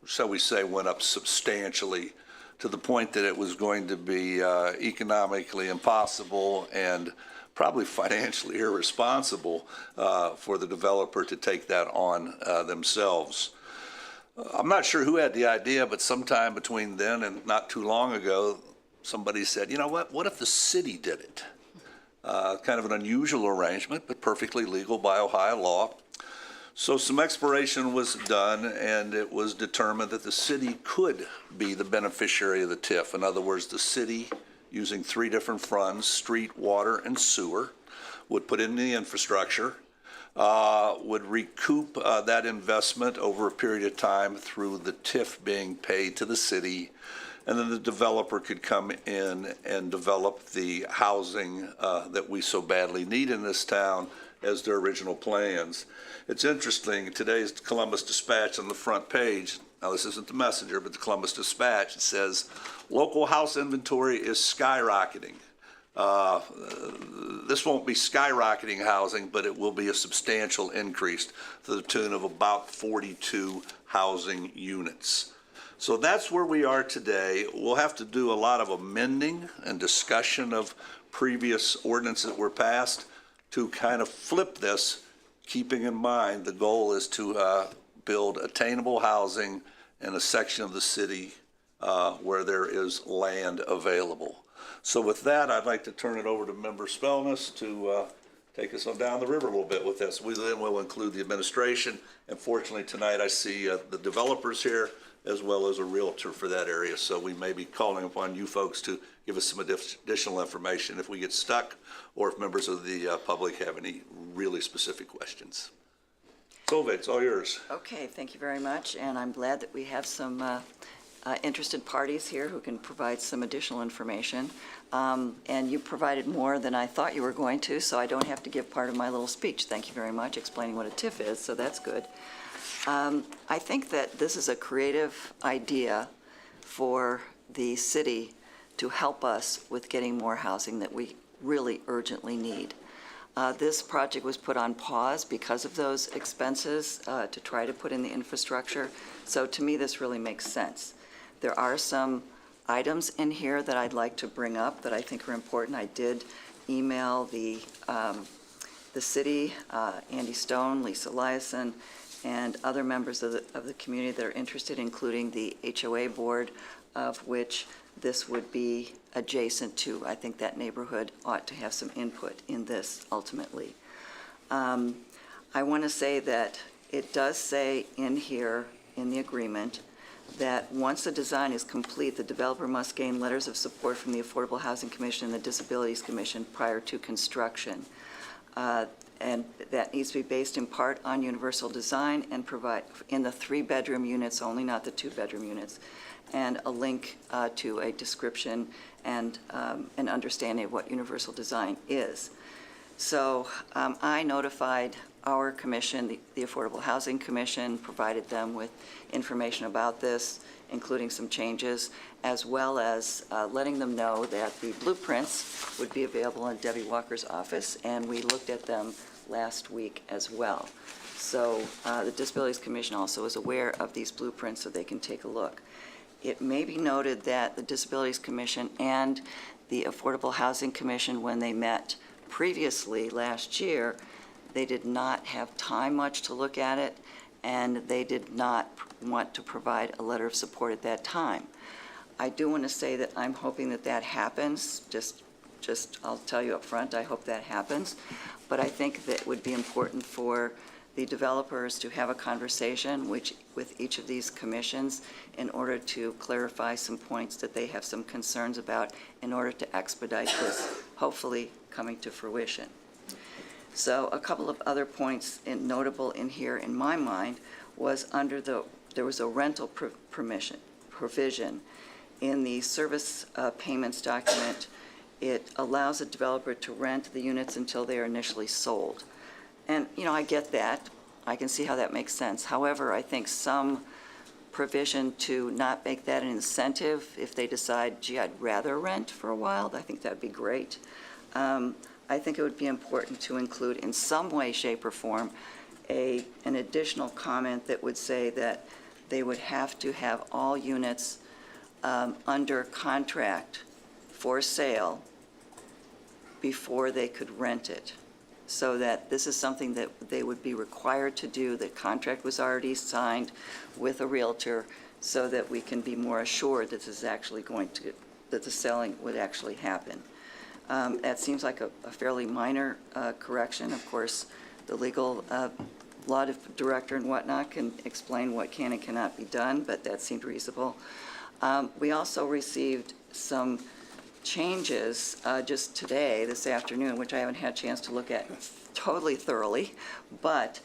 shall we say, went up substantially, to the point that it was going to be economically impossible and probably financially irresponsible for the developer to take that on themselves. I'm not sure who had the idea, but sometime between then and not too long ago, somebody said, you know what if the city did it? Kind of an unusual arrangement, but perfectly legal by Ohio law. So some exploration was done, and it was determined that the city could be the beneficiary of the TIF. In other words, the city, using 3 different funds, street, water, and sewer, would put in the infrastructure, would recoup that investment over a period of time through the TIF being paid to the city, and then the developer could come in and develop the housing that we so badly need in this town as their original plans. It's interesting, today's Columbus Dispatch on the front page, now this isn't the Messenger, but the Columbus Dispatch, it says, local house inventory is skyrocketing. This won't be skyrocketing housing, but it will be a substantial increase to the tune of about 42 housing units. So that's where we are today. We'll have to do a lot of amending and discussion of previous ordinances that were passed to kind of flip this, keeping in mind the goal is to build attainable housing in a section of the city where there is land available. So with that, I'd like to turn it over to Member Spellness to take us on down the river a little bit with this. We then will include the administration, and fortunately tonight I see the developers here as well as a realtor for that area. So we may be calling upon you folks to give us some additional information if we get stuck or if members of the public have any really specific questions. Solveig, it's all yours. Okay, thank you very much, and I'm glad that we have some interested parties here who can provide some additional information. And you provided more than I thought you were going to, so I don't have to give part of my little speech. Thank you very much, explaining what a TIF is, so that's good. I think that this is a creative idea for the city to help us with getting more housing that we really urgently need. This project was put on pause because of those expenses to try to put in the infrastructure. So to me, this really makes sense. There are some items in here that I'd like to bring up that I think are important. I did email the city, Andy Stone, Lisa Eliason, and other members of the community that are interested, including the HOA board, of which this would be adjacent to. I think that neighborhood ought to have some input in this ultimately. I want to say that it does say in here, in the agreement, that once the design is complete, the developer must gain letters of support from the Affordable Housing Commission and the Disabilities Commission prior to construction. And that needs to be based in part on universal design and provide, in the 3-bedroom units only, not the 2-bedroom units, and a link to a description and an understanding of what universal design is. So I notified our commission, the Affordable Housing Commission, provided them with information about this, including some changes, as well as letting them know that the blueprints would be available in Debbie Walker's office, and we looked at them last week as well. So the Disabilities Commission also is aware of these blueprints, so they can take a look. It may be noted that the Disabilities Commission and the Affordable Housing Commission, when they met previously last year, they did not have time much to look at it, and they did not want to provide a letter of support at that time. I do want to say that I'm hoping that that happens. Just I'll tell you up front, I hope that happens. But I think that it would be important for the developers to have a conversation with each of these commissions in order to clarify some points that they have some concerns about in order to expedite this, hopefully coming to fruition. So a couple of other points notable in here in my mind was there was a rental provision in the service payments document. It allows a developer to rent the units until they are initially sold. And, I get that. I can see how that makes sense. However, I think some provision to not make that an incentive if they decide, gee, I'd rather rent for a while, I think that'd be great. I think it would be important to include in some way, shape, or form an additional comment that would say that they would have to have all units under contract for sale before they could rent it, so that this is something that they would be required to do. The contract was already signed with a realtor, so that we can be more assured that this is actually that the selling would actually happen. That seems like a fairly minor correction. Of course, the legal law director and whatnot can explain what can and cannot be done, but that seemed reasonable. We also received some changes just today, this afternoon, which I haven't had a chance to look at totally thoroughly, but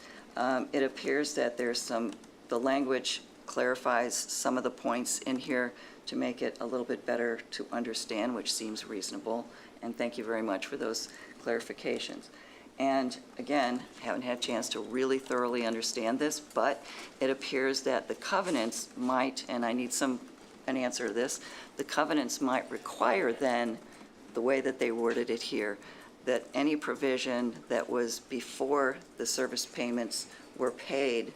it appears that the language clarifies some of the points in here to make it a little bit better to understand, which seems reasonable, and thank you very much for those clarifications. And again, haven't had a chance to really thoroughly understand this, but it appears that the covenants might, and I need an answer to this, the covenants might require then, the way that they worded it here, that any provision that was before the service payments were paid,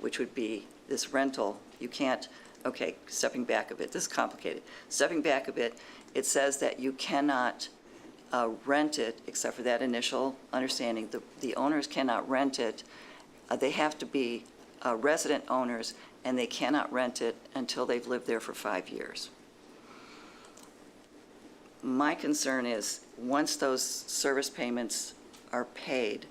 which would be this rental, you can't, okay, stepping back a bit, this is complicated. Stepping back a bit, it says that you cannot rent it, except for that initial understanding. The owners cannot rent it. They have to be resident owners, and they cannot rent it until they've lived there for 5 years. My concern is, once those service payments are paid,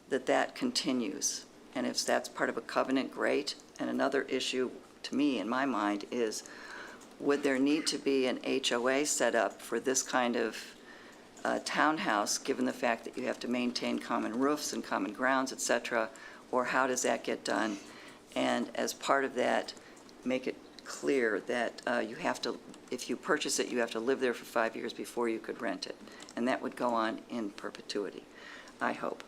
that continues. And if that's part of a covenant, great. And another issue to me, in my mind, is would there need to be an HOA set up for this kind of townhouse, given the fact that you have to maintain common roofs and common grounds, et cetera, or how does that get done? And as part of that, make it clear that you have to, if you purchase it, you have to live there for 5 years before you could rent it. And that would go on in perpetuity, I hope.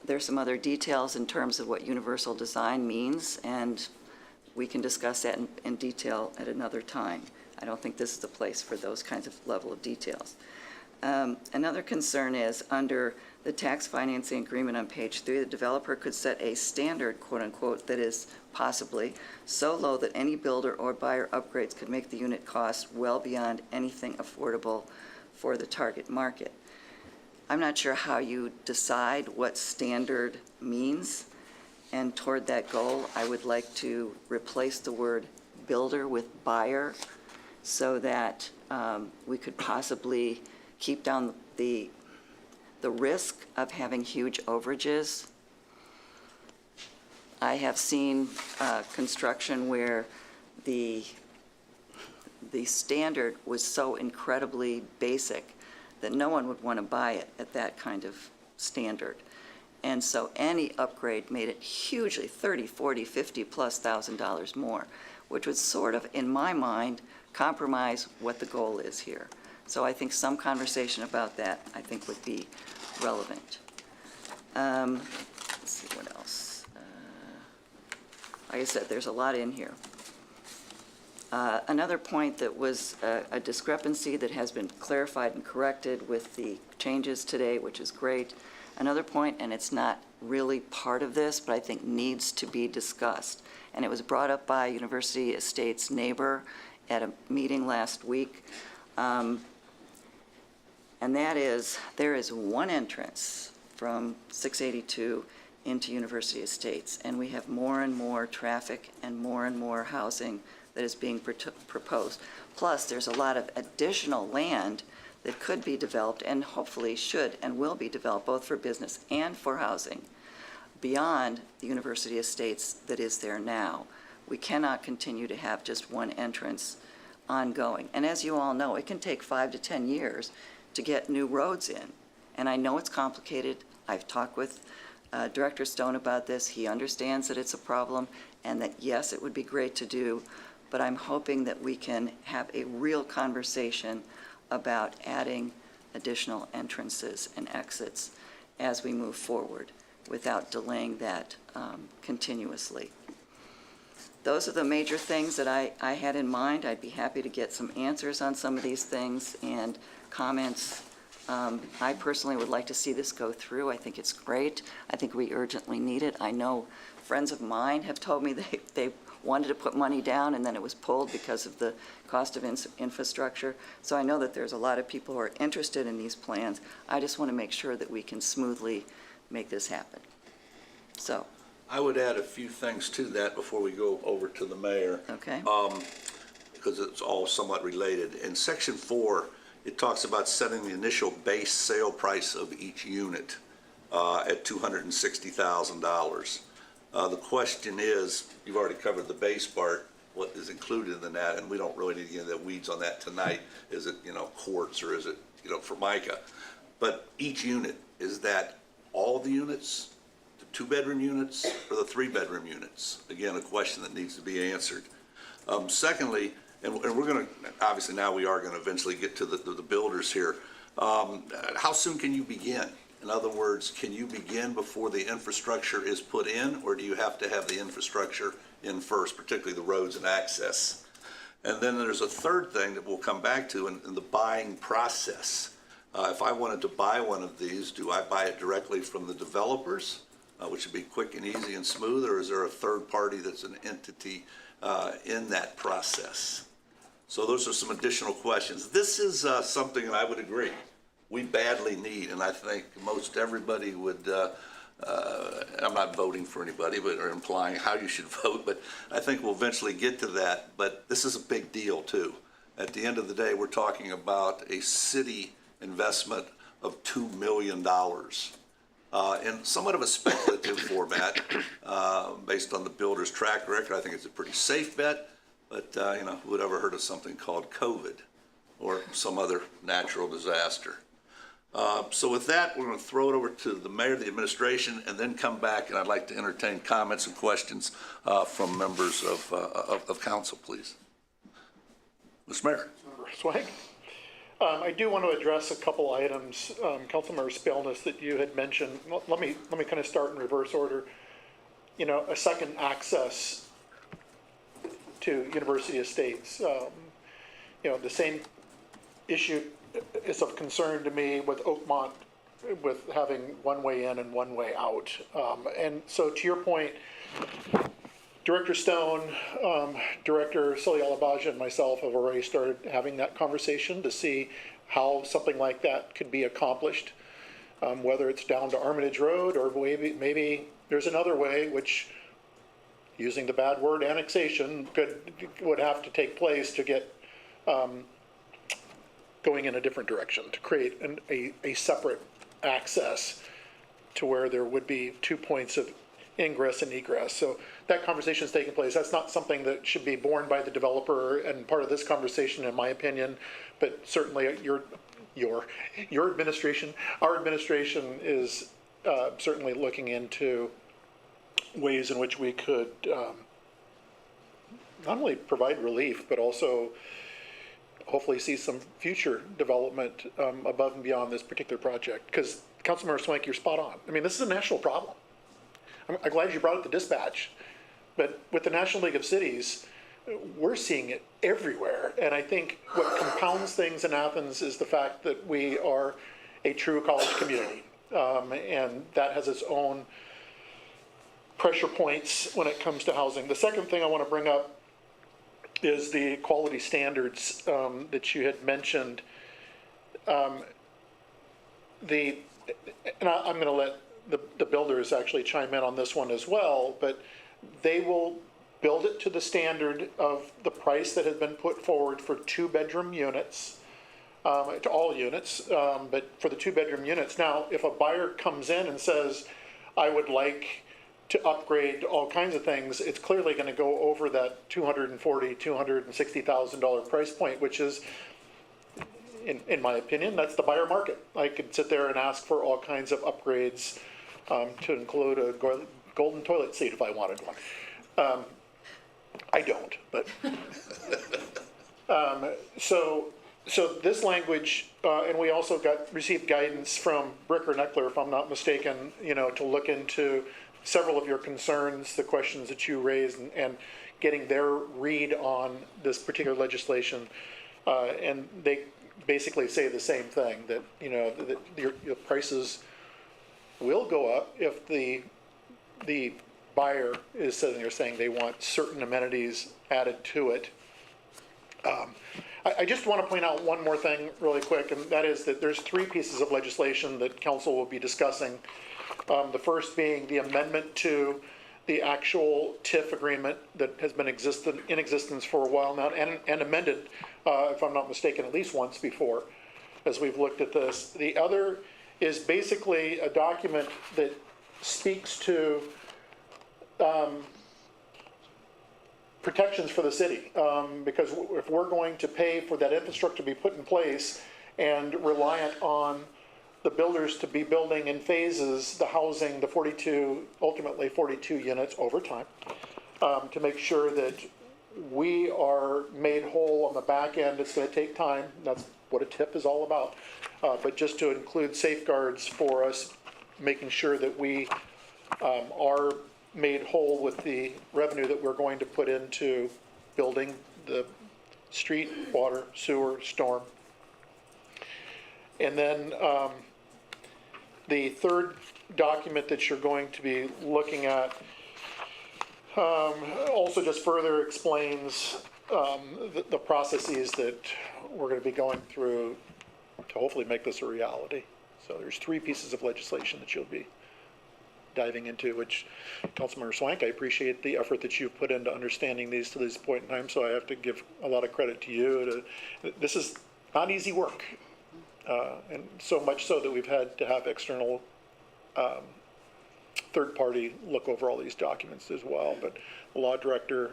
There's some other details in terms of what universal design means, and we can discuss that in detail at another time. I don't think this is the place for those kinds of level of details. Another concern is, under the tax financing agreement on page 3, the developer could set a standard, quote unquote, that is possibly so low that any builder or buyer upgrades could make the unit cost well beyond anything affordable for the target market. I'm not sure how you decide what standard means. And toward that goal, I would like to replace the word builder with buyer so that we could possibly keep down the risk of having huge overages. I have seen construction where the standard was so incredibly basic that no one would want to buy it at that kind of standard. And so any upgrade made it hugely, 30, 40, 50 plus $1,000 more, which would sort of, in my mind, compromise what the goal is here. So I think some conversation about that, I think, would be relevant. Let's see what else. Like I said, there's a lot in here. Another point that was a discrepancy that has been clarified and corrected with the changes today, which is great. Another point, and it's not really part of this, but I think needs to be discussed, and it was brought up by University Estates' neighbor at a meeting last week, and that is, there is one entrance from 682 into University Estates, and we have more and more traffic and more housing that is being proposed. Plus, there's a lot of additional land that could be developed and hopefully should and will be developed both for business and for housing beyond the University Estates that is there now. We cannot continue to have just one entrance ongoing. And as you all know, it can take 5 to 10 years to get new roads in. And I know it's complicated. I've talked with Director Stone about this. He understands that it's a problem and that, yes, it would be great to do, but I'm hoping that we can have a real conversation about adding additional entrances and exits as we move forward without delaying that continuously. Those are the major things that I had in mind. I'd be happy to get some answers on some of these things and comments. I personally would like to see this go through. I think it's great. I think we urgently need it. I know friends of mine have told me they wanted to put money down and then it was pulled because of the cost of infrastructure. So I know that there's a lot of people who are interested in these plans. I just want to make sure that we can smoothly make this happen. So. I would add a few things to that before we go over to the mayor. Okay. Because it's all somewhat related. In Section 4, it talks about setting the initial base sale price of each unit at $260,000. The question is, you've already covered the base part, what is included in that, and we don't really need to get into the weeds on that tonight. Is it, quartz, or is it, Formica? But each unit, is that all the units, the 2-bedroom units, or the 3-bedroom units? Again, a question that needs to be answered. Secondly, and we're going to, obviously now we are going to eventually get to the builders here. How soon can you begin? In other words, can you begin before the infrastructure is put in, or do you have to have the infrastructure in first, particularly the roads and access? And then there's a third thing that we'll come back to in the buying process. If I wanted to buy one of these, do I buy it directly from the developers, which would be quick and easy and smooth, or is there a third party that's an entity in that process? So those are some additional questions. This is something that I would agree we badly need, and I think most everybody would, I'm not voting for anybody, but or implying how you should vote, but I think we'll eventually get to that. But this is a big deal too. At the end of the day, we're talking about a city investment of $2 million in somewhat of a speculative format based on the builder's track record. I think it's a pretty safe bet, but who would ever heard of something called COVID or some other natural disaster? So with that, we're going to throw it over to the mayor, the administration, and then come back, and I'd like to entertain comments and questions from members of council, please. Mr. Mayor. Swag. I do want to address a couple items, Councilmember Spelness, that you had mentioned. Let me kind of start in reverse order. A second access to University Estates. The same issue is of concern to me with Oakmont, with having one way in and one way out. And so to your point, Director Stone, Director Sully Alabaja, and myself have already started having that conversation to see how something like that could be accomplished. whether it's down to Armitage Road, or maybe there's another way, which, using the bad word annexation, would have to take place to get going in a different direction, to create a separate access to where there would be 2 points of ingress and egress. So that conversation is taking place. That's not something that should be borne by the developer and part of this conversation, in my opinion, but certainly your administration, our administration is certainly looking into ways in which we could not only provide relief, but also hopefully see some future development above and beyond this particular project. Because Councilmember Swank, you're spot on. I mean, this is a national problem. I'm glad you brought up the dispatch, but with the National League of Cities, we're seeing it everywhere. And I think what compounds things in Athens is the fact that we are a true college community. And that has its own pressure points when it comes to housing. The second thing I want to bring up is the quality standards that you had mentioned. And I'm going to let the builders actually chime in on this one as well, but they will build it to the standard of the price that has been put forward for 2-bedroom units, to all units, but for the 2-bedroom units. Now, if a buyer comes in and says, I would like to upgrade all kinds of things, it's clearly going to go over that $240,000, $260,000 price point, which is, in my opinion, that's the buyer market. I could sit there and ask for all kinds of upgrades to include a golden toilet seat if I wanted one. I don't, but so this language, and we also received guidance from Bricker Neckler, if I'm not mistaken, to look into several of your concerns, the questions that you raised, and getting their read on this particular legislation, and they basically say the same thing, that that your prices will go up if the buyer is sitting there saying they want certain amenities added to it. I just want to point out one more thing really quick, and that is that there's 3 pieces of legislation that council will be discussing. The first being the amendment to the actual TIF agreement that has been in existence for a while now, and amended, if I'm not mistaken, at least once before, as we've looked at this. The other is basically a document that speaks to protections for the city, because if we're going to pay for that infrastructure to be put in place and reliant on the builders to be building in phases the housing, ultimately 42 units over time, to make sure that we are made whole on the back end. It's going to take time. That's what a TIP is all about. But just to include safeguards for us, making sure that we are made whole with the revenue that we're going to put into building the street, water, sewer, storm. And then the third document that you're going to be looking at also just further explains the processes that we're going to be going through to hopefully make this a reality. So there's 3 pieces of legislation that you'll be diving into, which, Councilmember Swank, I appreciate the effort that you've put into understanding these to this point in time, so I have to give a lot of credit to you. This is not easy work, and so much so that we've had to have external third party look over all these documents as well. But the law director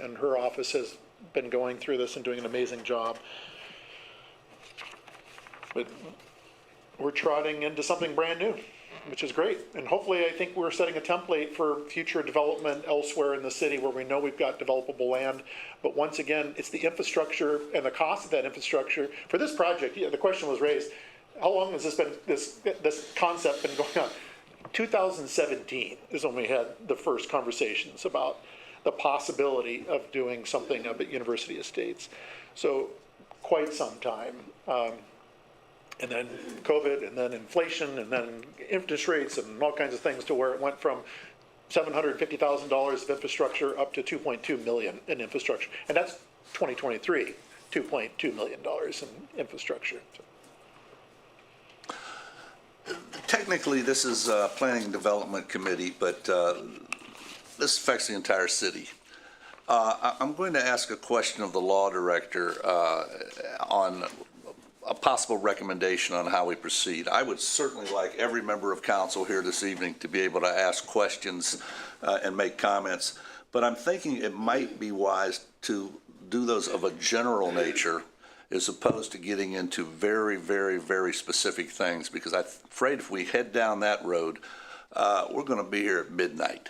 and her office has been going through this and doing an amazing job. But we're trotting into something brand new, which is great. And hopefully, I think we're setting a template for future development elsewhere in the city where we know we've got developable land. But once again, it's the infrastructure and the cost of that infrastructure. For this project, the question was raised, how long has this concept been going on? 2017 is when we had the first conversations about the possibility of doing something up at University Estates. So quite some time. And then COVID, and then inflation, and then interest rates, and all kinds of things, to where it went from $750,000 of infrastructure up to $2.2 million in infrastructure. And that's 2023, $2.2 million in infrastructure. So. technically, this is Planning and Development Committee, but this affects the entire city. I'm going to ask a question of the law director on a possible recommendation on how we proceed. I would certainly like every member of council here this evening to be able to ask questions and make comments, but I'm thinking it might be wise to do those of a general nature as opposed to getting into very, very, very specific things, because I'm afraid if we head down that road, we're going to be here at midnight.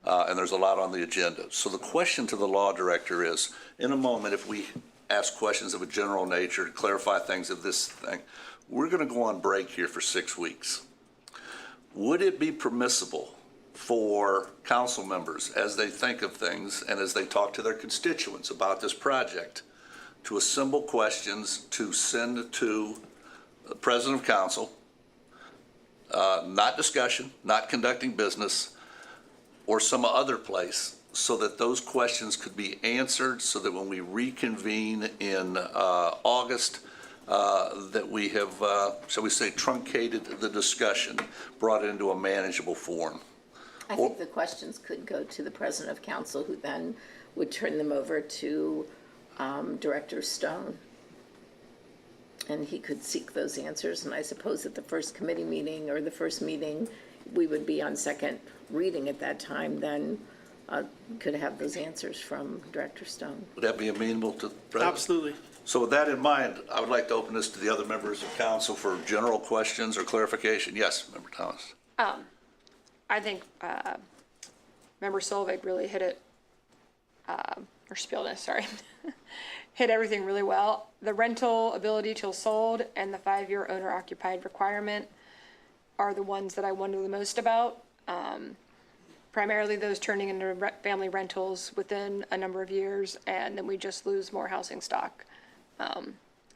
And there's a lot on the agenda. So the question to the law director is, in a moment, if we ask questions of a general nature to clarify things of this thing, we're going to go on break here for 6 weeks. Would it be permissible for council members, as they think of things and as they talk to their constituents about this project, to assemble questions to send to the president of council, not discussion, not conducting business, or some other place, so that those questions could be answered, so that when we reconvene in August, that we have, shall we say, truncated the discussion, brought it into a manageable form. I think the questions could go to the president of council, who then would turn them over to Director Stone. And he could seek those answers, and I suppose at the first committee meeting or the first meeting, we would be on second reading at that time, then could have those answers from Director Stone. Would that be amenable to the president? Absolutely. So with that in mind, I would like to open this to the other members of council for general questions or clarification. Yes, Member Thomas. I think Member Solvig really hit it, or Spielness, sorry, hit everything really well. The rental ability till sold and the 5-year owner occupied requirement are the ones that I wonder the most about. Primarily those turning into family rentals within a number of years, and then we just lose more housing stock.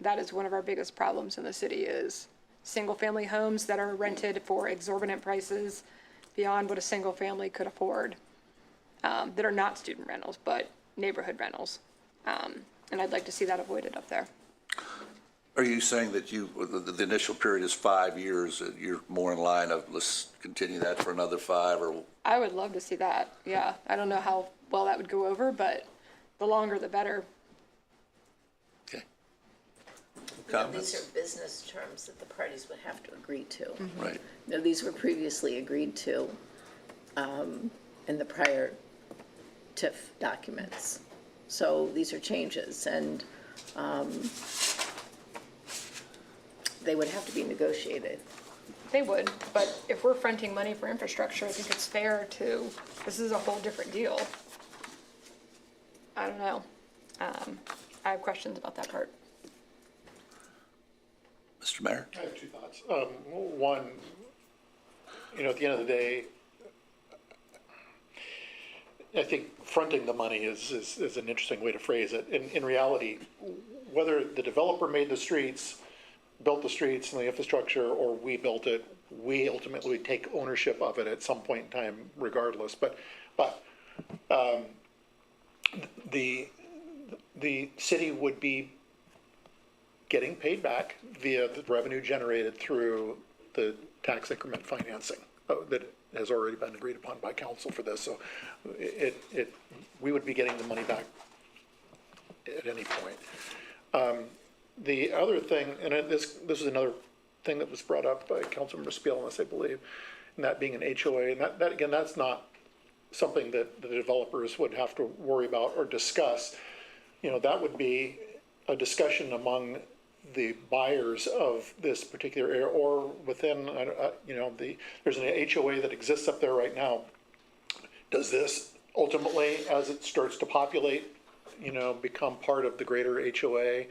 That is one of our biggest problems in the city, is single-family homes that are rented for exorbitant prices beyond what a single family could afford, that are not student rentals, but neighborhood rentals. And I'd like to see that avoided up there. Are you saying that the initial period is 5 years, that you're more in line of, let's continue that for another 5, or? I would love to see that, yeah. I don't know how well that would go over, but the longer the better. Okay. These Comments? are business terms that the parties would have to agree to. Right. No, these were previously agreed to in the prior TIF documents. So these are changes, and they would have to be negotiated. They would, but if we're fronting money for infrastructure, I think it's fair to, this is a whole different deal. I don't know. I have questions about that part. Mr. Mayor? I have 2 thoughts. One, at the end of the day, I think fronting the money is an interesting way to phrase it. In reality, whether the developer made the streets, built the streets and the infrastructure, or we built it, we ultimately take ownership of it at some point in time, regardless. But the city would be getting paid back via the revenue generated through the tax increment financing that has already been agreed upon by council for this. So we would be getting the money back at any point. The other thing, and this is another thing that was brought up by Councilmember Spielness, I believe, and that being an HOA, and that again, that's not something that the developers would have to worry about or discuss. That would be a discussion among the buyers of this particular area, or within, there's an HOA that exists up there right now. Does this ultimately, as it starts to populate, become part of the greater HOA?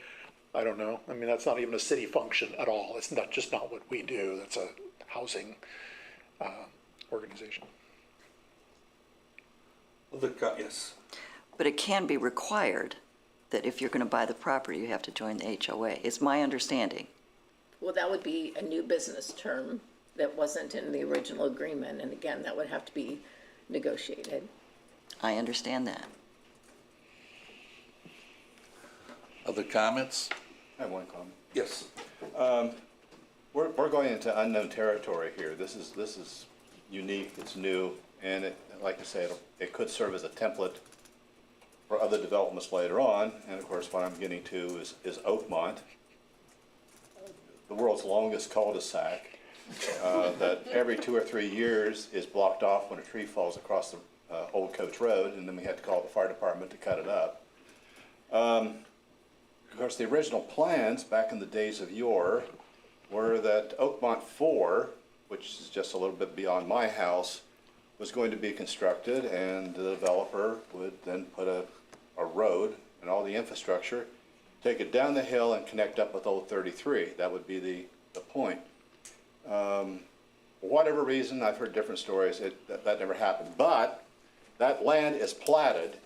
I don't know. I mean, that's not even a city function at all. It's just not what we do. That's a housing organization. Yes. But it can be required that if you're going to buy the property, you have to join the HOA. It's my understanding. Well, that would be a new business term that wasn't in the original agreement, and again, that would have to be negotiated. I understand that. Other comments? I have one comment. Yes. we're going into unknown territory here. This is unique, it's new, and it, like I say, it could serve as a template for other developments later on. And of course, what I'm getting to is Oakmont, the world's longest cul-de-sac, that every 2 or 3 years is blocked off when a tree falls across the old Coach Road, and then we had to call the fire department to cut it up. Of course, the original plans back in the days of yore were that Oakmont 4, which is just a little bit beyond my house, was going to be constructed, and the developer would then put a road and all the infrastructure, take it down the hill and connect up with Old 33. That would be the point. For whatever reason, I've heard different stories, that never happened. But that land is platted,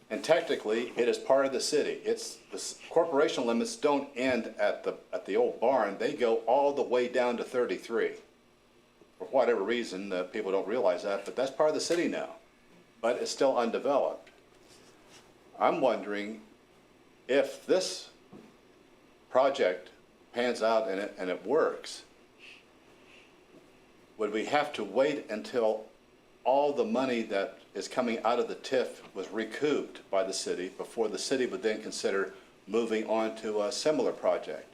and technically, it is part of the city. The corporation limits don't end at the old barn. They go all the way down to 33. For whatever reason, people don't realize that, but that's part of the city now. But it's still undeveloped. I'm wondering if this project pans out and it works, would we have to wait until all the money that is coming out of the TIF was recouped by the city before the city would then consider moving on to a similar project?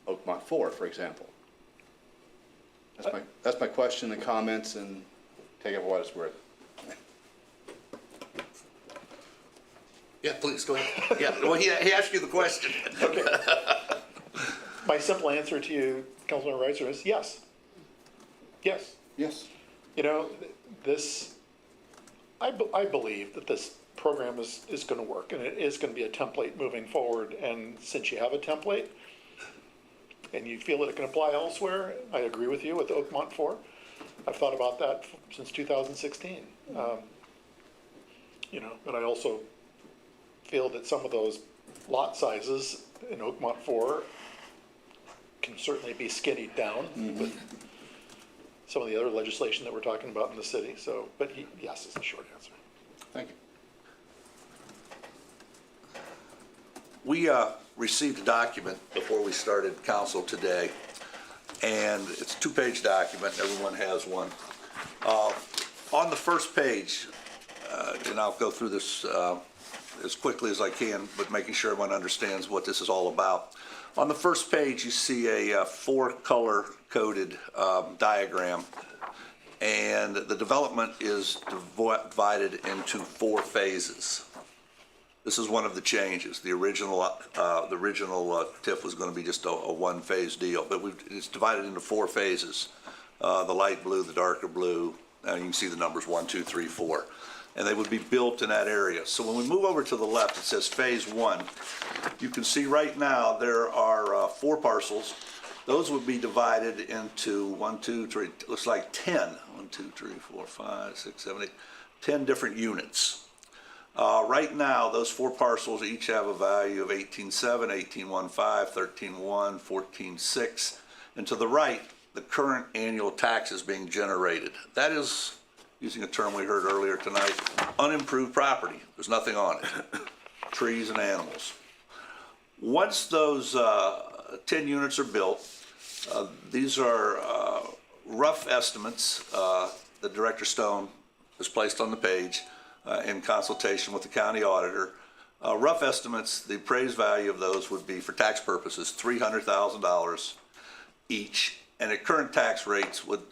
Oakmont 4, for example. That's my question and comments, and take it for what it's worth. Yeah, please, go ahead. Yeah, well, he asked you the question. Okay. My simple answer to you, Councilman Reiser, is yes. Yes. Yes. You know, I believe that this program is going to work, and it is going to be a template moving forward. And since you have a template, and you feel that it can apply elsewhere, I agree with you with Oakmont 4. I've thought about that since 2016. You know, but I also feel that some of those lot sizes in Oakmont 4 can certainly be skinnied down with some of the other legislation that we're talking about in the city. So, but yes is the short answer. Thank you. We received a document before we started council today, and it's a 2-page document. Everyone has one. On the first page, and I'll go through this as quickly as I can, but making sure everyone understands what this is all about. On the first page, you see a 4-color coded diagram, and the development is divided into 4 phases. This is one of the changes. The original TIF was going to be just a 1-phase deal, but it's divided into 4 phases. The light blue, the darker blue, and you can see the numbers 1, 2, 3, 4. And they would be built in that area. So when we move over to the left, it says phase 1. You can see right now there are 4 parcels. Those would be divided into 1, 2, 3, looks like 10. 1, 2, 3, 4, 5, 6, 7, 8, 10 different units. Right now, those 4 parcels each have a value of 18.7, 18.15, 13.1, 14.6. And to the right, the current annual taxes being generated. That is, using a term we heard earlier tonight, unimproved property. There's nothing on it, trees and animals. Once those 10 units are built, these are rough estimates that Director Stone has placed on the page in consultation with the county auditor. Rough estimates, the appraised value of those would be, for tax purposes, $300,000 each, and at current tax rates would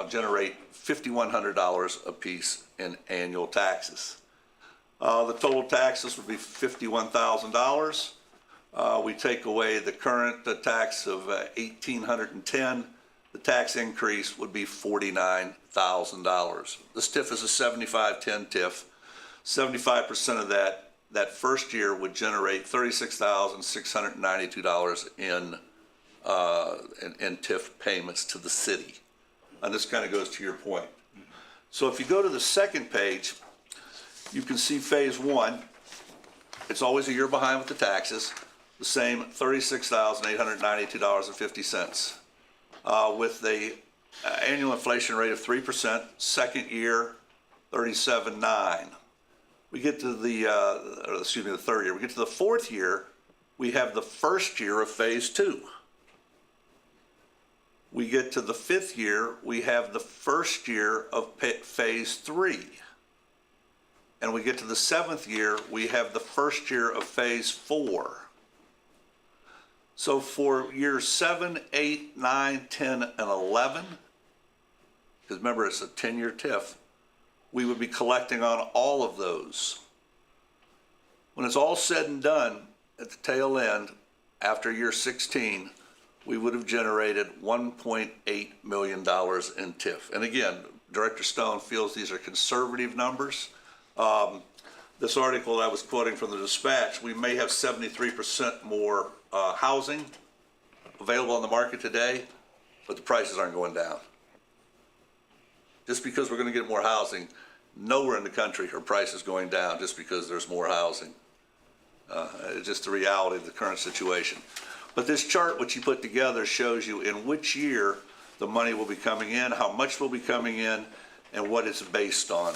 generate $5,100 apiece in annual taxes. The total taxes would be $51,000. We take away the current tax of $1,810. The tax increase would be $49,000. This TIF is a 75-10 TIF. 75% of that first year would generate $36,692 in TIF payments to the city. And this kind of goes to your point. So if you go to the second page, you can see phase 1. It's always a year behind with the taxes. The same $36,892.50. With the annual inflation rate of 3%, second year, 37.9. We get to the third year. We get to the fourth year, we have the first year of phase 2. We get to the 5th year, we have the first year of phase 3. And we get to the 7th year, we have the first year of phase 4. So for years 7, 8, 9, 10, and 11, because remember it's a 10-year TIF, we would be collecting on all of those. When it's all said and done, at the tail end, after year 16, we would have generated $1.8 million in TIF. And again, Director Stone feels these are conservative numbers. This article I was quoting from the Dispatch, we may have 73% more housing available on the market today, but the prices aren't going down. Just because we're going to get more housing, nowhere in the country are prices going down just because there's more housing. It's just the reality of the current situation. But this chart, which you put together, shows you in which year the money will be coming in, how much will be coming in, and what it's based on.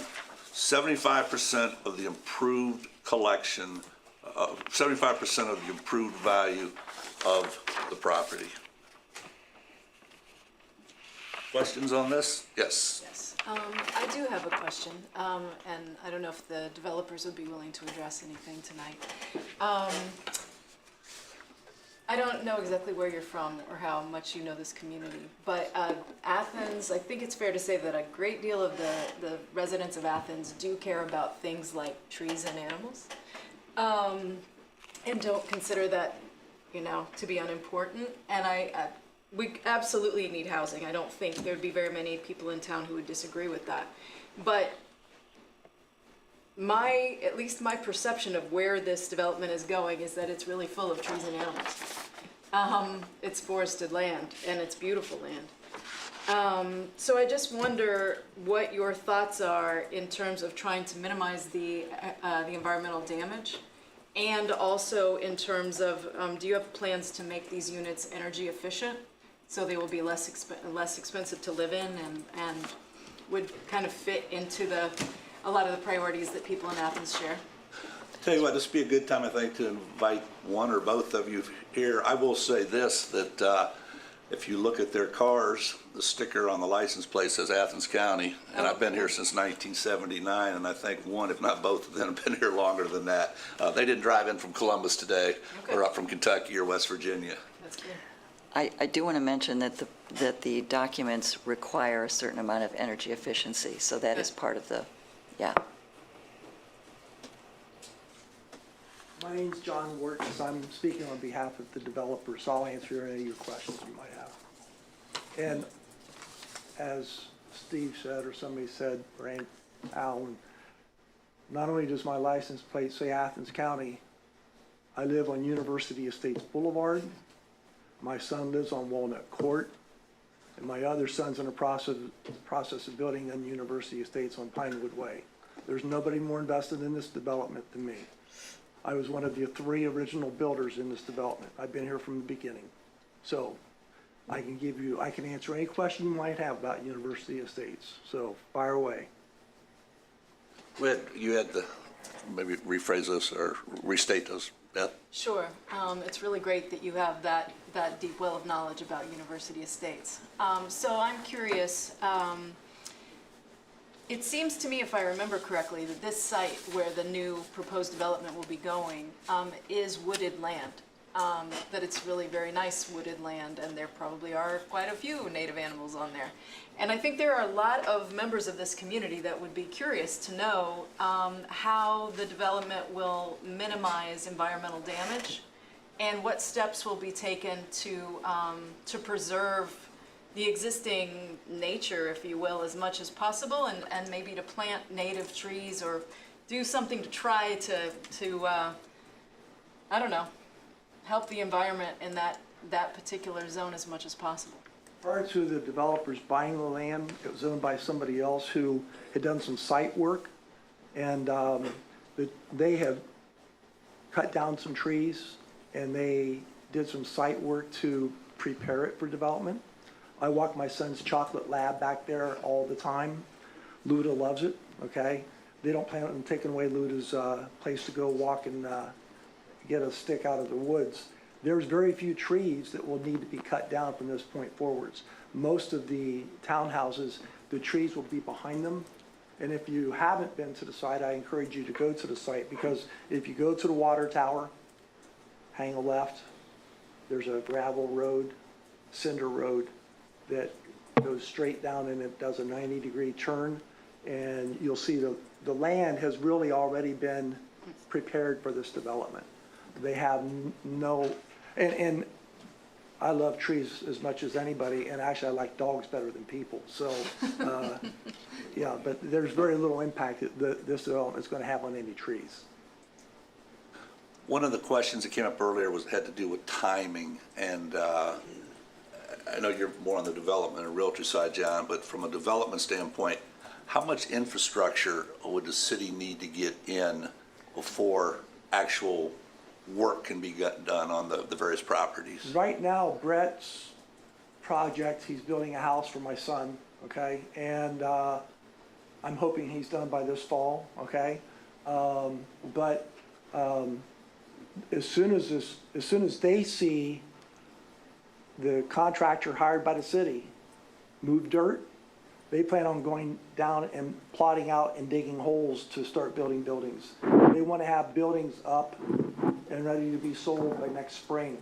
75% of the improved collection, 75% of the improved value of the property. Questions on this? Yes. Yes. I do have a question, and I don't know if the developers would be willing to address anything tonight. I don't know exactly where you're from or how much you know this community, but Athens, I think it's fair to say that a great deal of the residents of Athens do care about things like trees and animals, and don't consider that, you know, to be unimportant. And we absolutely need housing. I don't think there'd be very many people in town who would disagree with that. But at least my perception of where this development is going is that it's really full of trees and animals. It's forested land, and it's beautiful land. So I just wonder what your thoughts are in terms of trying to minimize the environmental damage, and also in terms of, do you have plans to make these units energy efficient so they will be less expensive to live in and would kind of fit into a lot of the priorities that people in Athens share? Tell you what, this would be a good time, I think, to invite one or both of you here. I will say this, that if you look at their cars, the sticker on the license plate says Athens County, and I've been here since 1979, and I think one, if not both of them, have been here longer than that. They didn't drive in from Columbus today, or up from Kentucky or West Virginia. That's good. I do want to mention that the documents require a certain amount of energy efficiency, so that is part of the, yeah. My name's John Wertz. I'm speaking on behalf of the developers. So I'll answer any of your questions you might have. And as Steve said, or somebody said, or Alan, not only does my license plate say Athens County, I live on University Estates Boulevard. My son lives on Walnut Court, and my other son's in the process of building on University Estates on Pinewood Way. There's nobody more invested in this development than me. I was one of the 3 original builders in this development. I've been here from the beginning. So I can answer any question you might have about University Estates. So fire away. You had to maybe rephrase those or restate those, Beth? Sure. It's really great that you have that deep well of knowledge about University Estates. So I'm curious, it seems to me, if I remember correctly, that this site where the new proposed development will be going is wooded land, that it's really very nice wooded land, and there probably are quite a few native animals on there. And I think there are a lot of members of this community that would be curious to know how the development will minimize environmental damage and what steps will be taken to preserve the existing nature, if you will, as much as possible, and maybe to plant native trees or do something to try to I don't know, help the environment in that particular zone as much as possible. Prior to the developers buying the land, it was owned by somebody else who had done some site work, and they have cut down some trees, and they did some site work to prepare it for development. I walk my son's chocolate lab back there all the time. Luda loves it, okay? They don't plan on taking away Luda's place to go walk and get a stick out of the woods. there's very few trees that will need to be cut down from this point forwards. Most of the townhouses, the trees will be behind them. And if you haven't been to the site, I encourage you to go to the site, because if you go to the water tower, hang a left, there's a gravel road, cinder road, that goes straight down and it does a 90-degree turn. And you'll see the land has really already been prepared for this development. They have no, and I love trees as much as anybody, and actually I like dogs better than people. So, yeah, but there's very little impact that this development is going to have on any trees. One of the questions that came up earlier had to do with timing, and I know you're more on the development and realtor side, John, but from a development standpoint, how much infrastructure would the city need to get in before actual work can be done on the various properties? Right now, Brett's project, he's building a house for my son, okay? And I'm hoping he's done by this fall, okay? But as soon as they see the contractor hired by the city move dirt, they plan on going down and plotting out and digging holes to start building buildings. They want to have buildings up and ready to be sold by next spring.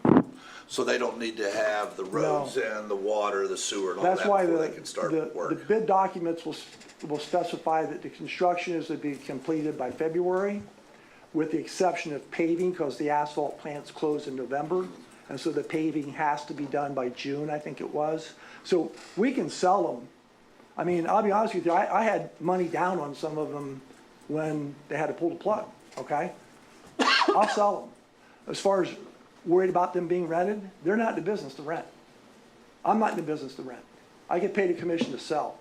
So they don't need to have the roads and the water, the sewer, and all That's that why before they can start work? the bid documents will specify that the construction is to be completed by February, with the exception of paving, because the asphalt plants close in November. And so the paving has to be done by June, I think it was. So we can sell them. I mean, I'll be honest with you, I had money down on some of them when they had to pull the plug, okay? I'll sell them. As far as worried about them being rented, they're not in the business to rent. I'm not in the business to rent. I get paid a commission to sell,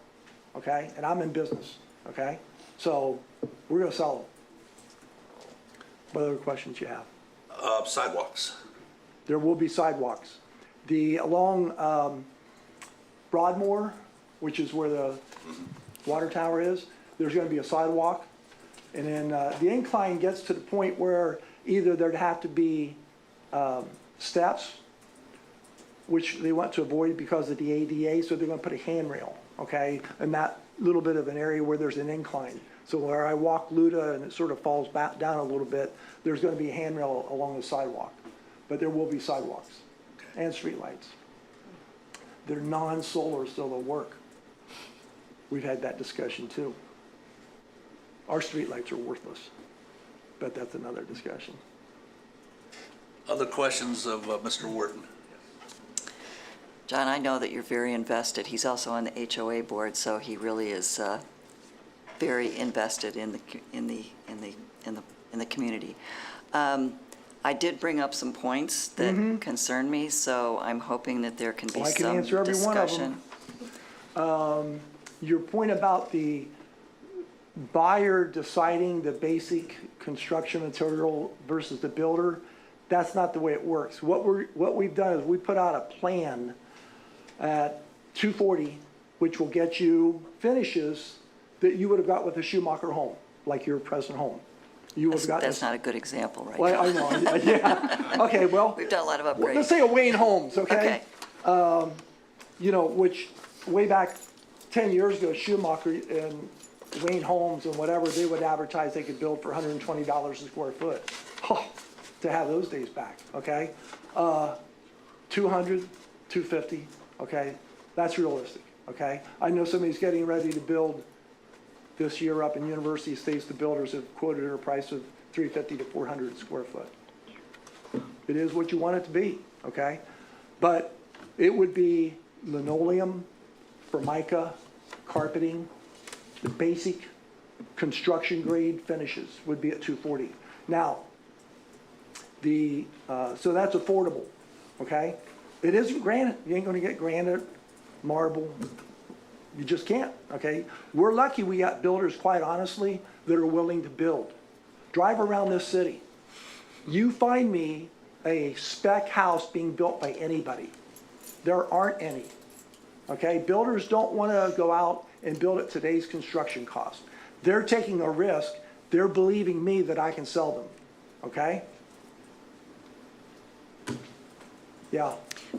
okay? And I'm in business, okay? So we're gonna sell them. What other questions you have? Sidewalks. There will be sidewalks. Along Broadmoor, which is where the water tower is, there's gonna be a sidewalk. And then the incline gets to the point where either there'd have to be steps, which they want to avoid because of the ADA, so they're gonna put a handrail, okay? And that little bit of an area where there's an incline. So where I walk Luda and it sort of falls back down a little bit, there's gonna be a handrail along the sidewalk. But there will be sidewalks and streetlights. They're non-solar, so they'll work. We've had that discussion too. Our streetlights are worthless, but that's another discussion. Other questions of Mr. Wharton? John, I know that you're very invested. He's also on the HOA board, so he really is very invested in the community. I did bring up some points that concern me, so I'm hoping that there can be Well, I can some answer every one of discussion. them. Your point about the buyer deciding the basic construction material versus the builder, that's not the way it works. What we've done is we put out a plan at 240, which will get you finishes that you would have got with a Schumacher home, like your present home. You would have gotten. That's not a good example, right? Well, I know, yeah. Okay, well. We've done a lot of upgrades. Let's say a Wayne Homes, okay? You know, which way back 10 years ago, Schumacher and Wayne Homes and whatever, they would advertise they could build for $120 a square foot. Oh, to have those days back, okay? 200, 250, okay? That's realistic, okay? I know somebody's getting ready to build this year up in University Estates. The builders have quoted a price of 350 to 400 square foot. It is what you want it to be, okay? But it would be linoleum, formica, carpeting, the basic construction grade finishes would be at 240. Now, so that's affordable, okay? It isn't granite. You ain't gonna get granite, marble. You just can't, okay? We're lucky we got builders, quite honestly, that are willing to build. Drive around this city. You find me a spec house being built by anybody. There aren't any, okay? Builders don't wanna go out and build at today's construction cost. They're taking a risk. They're believing me that I can sell them, okay? Yeah,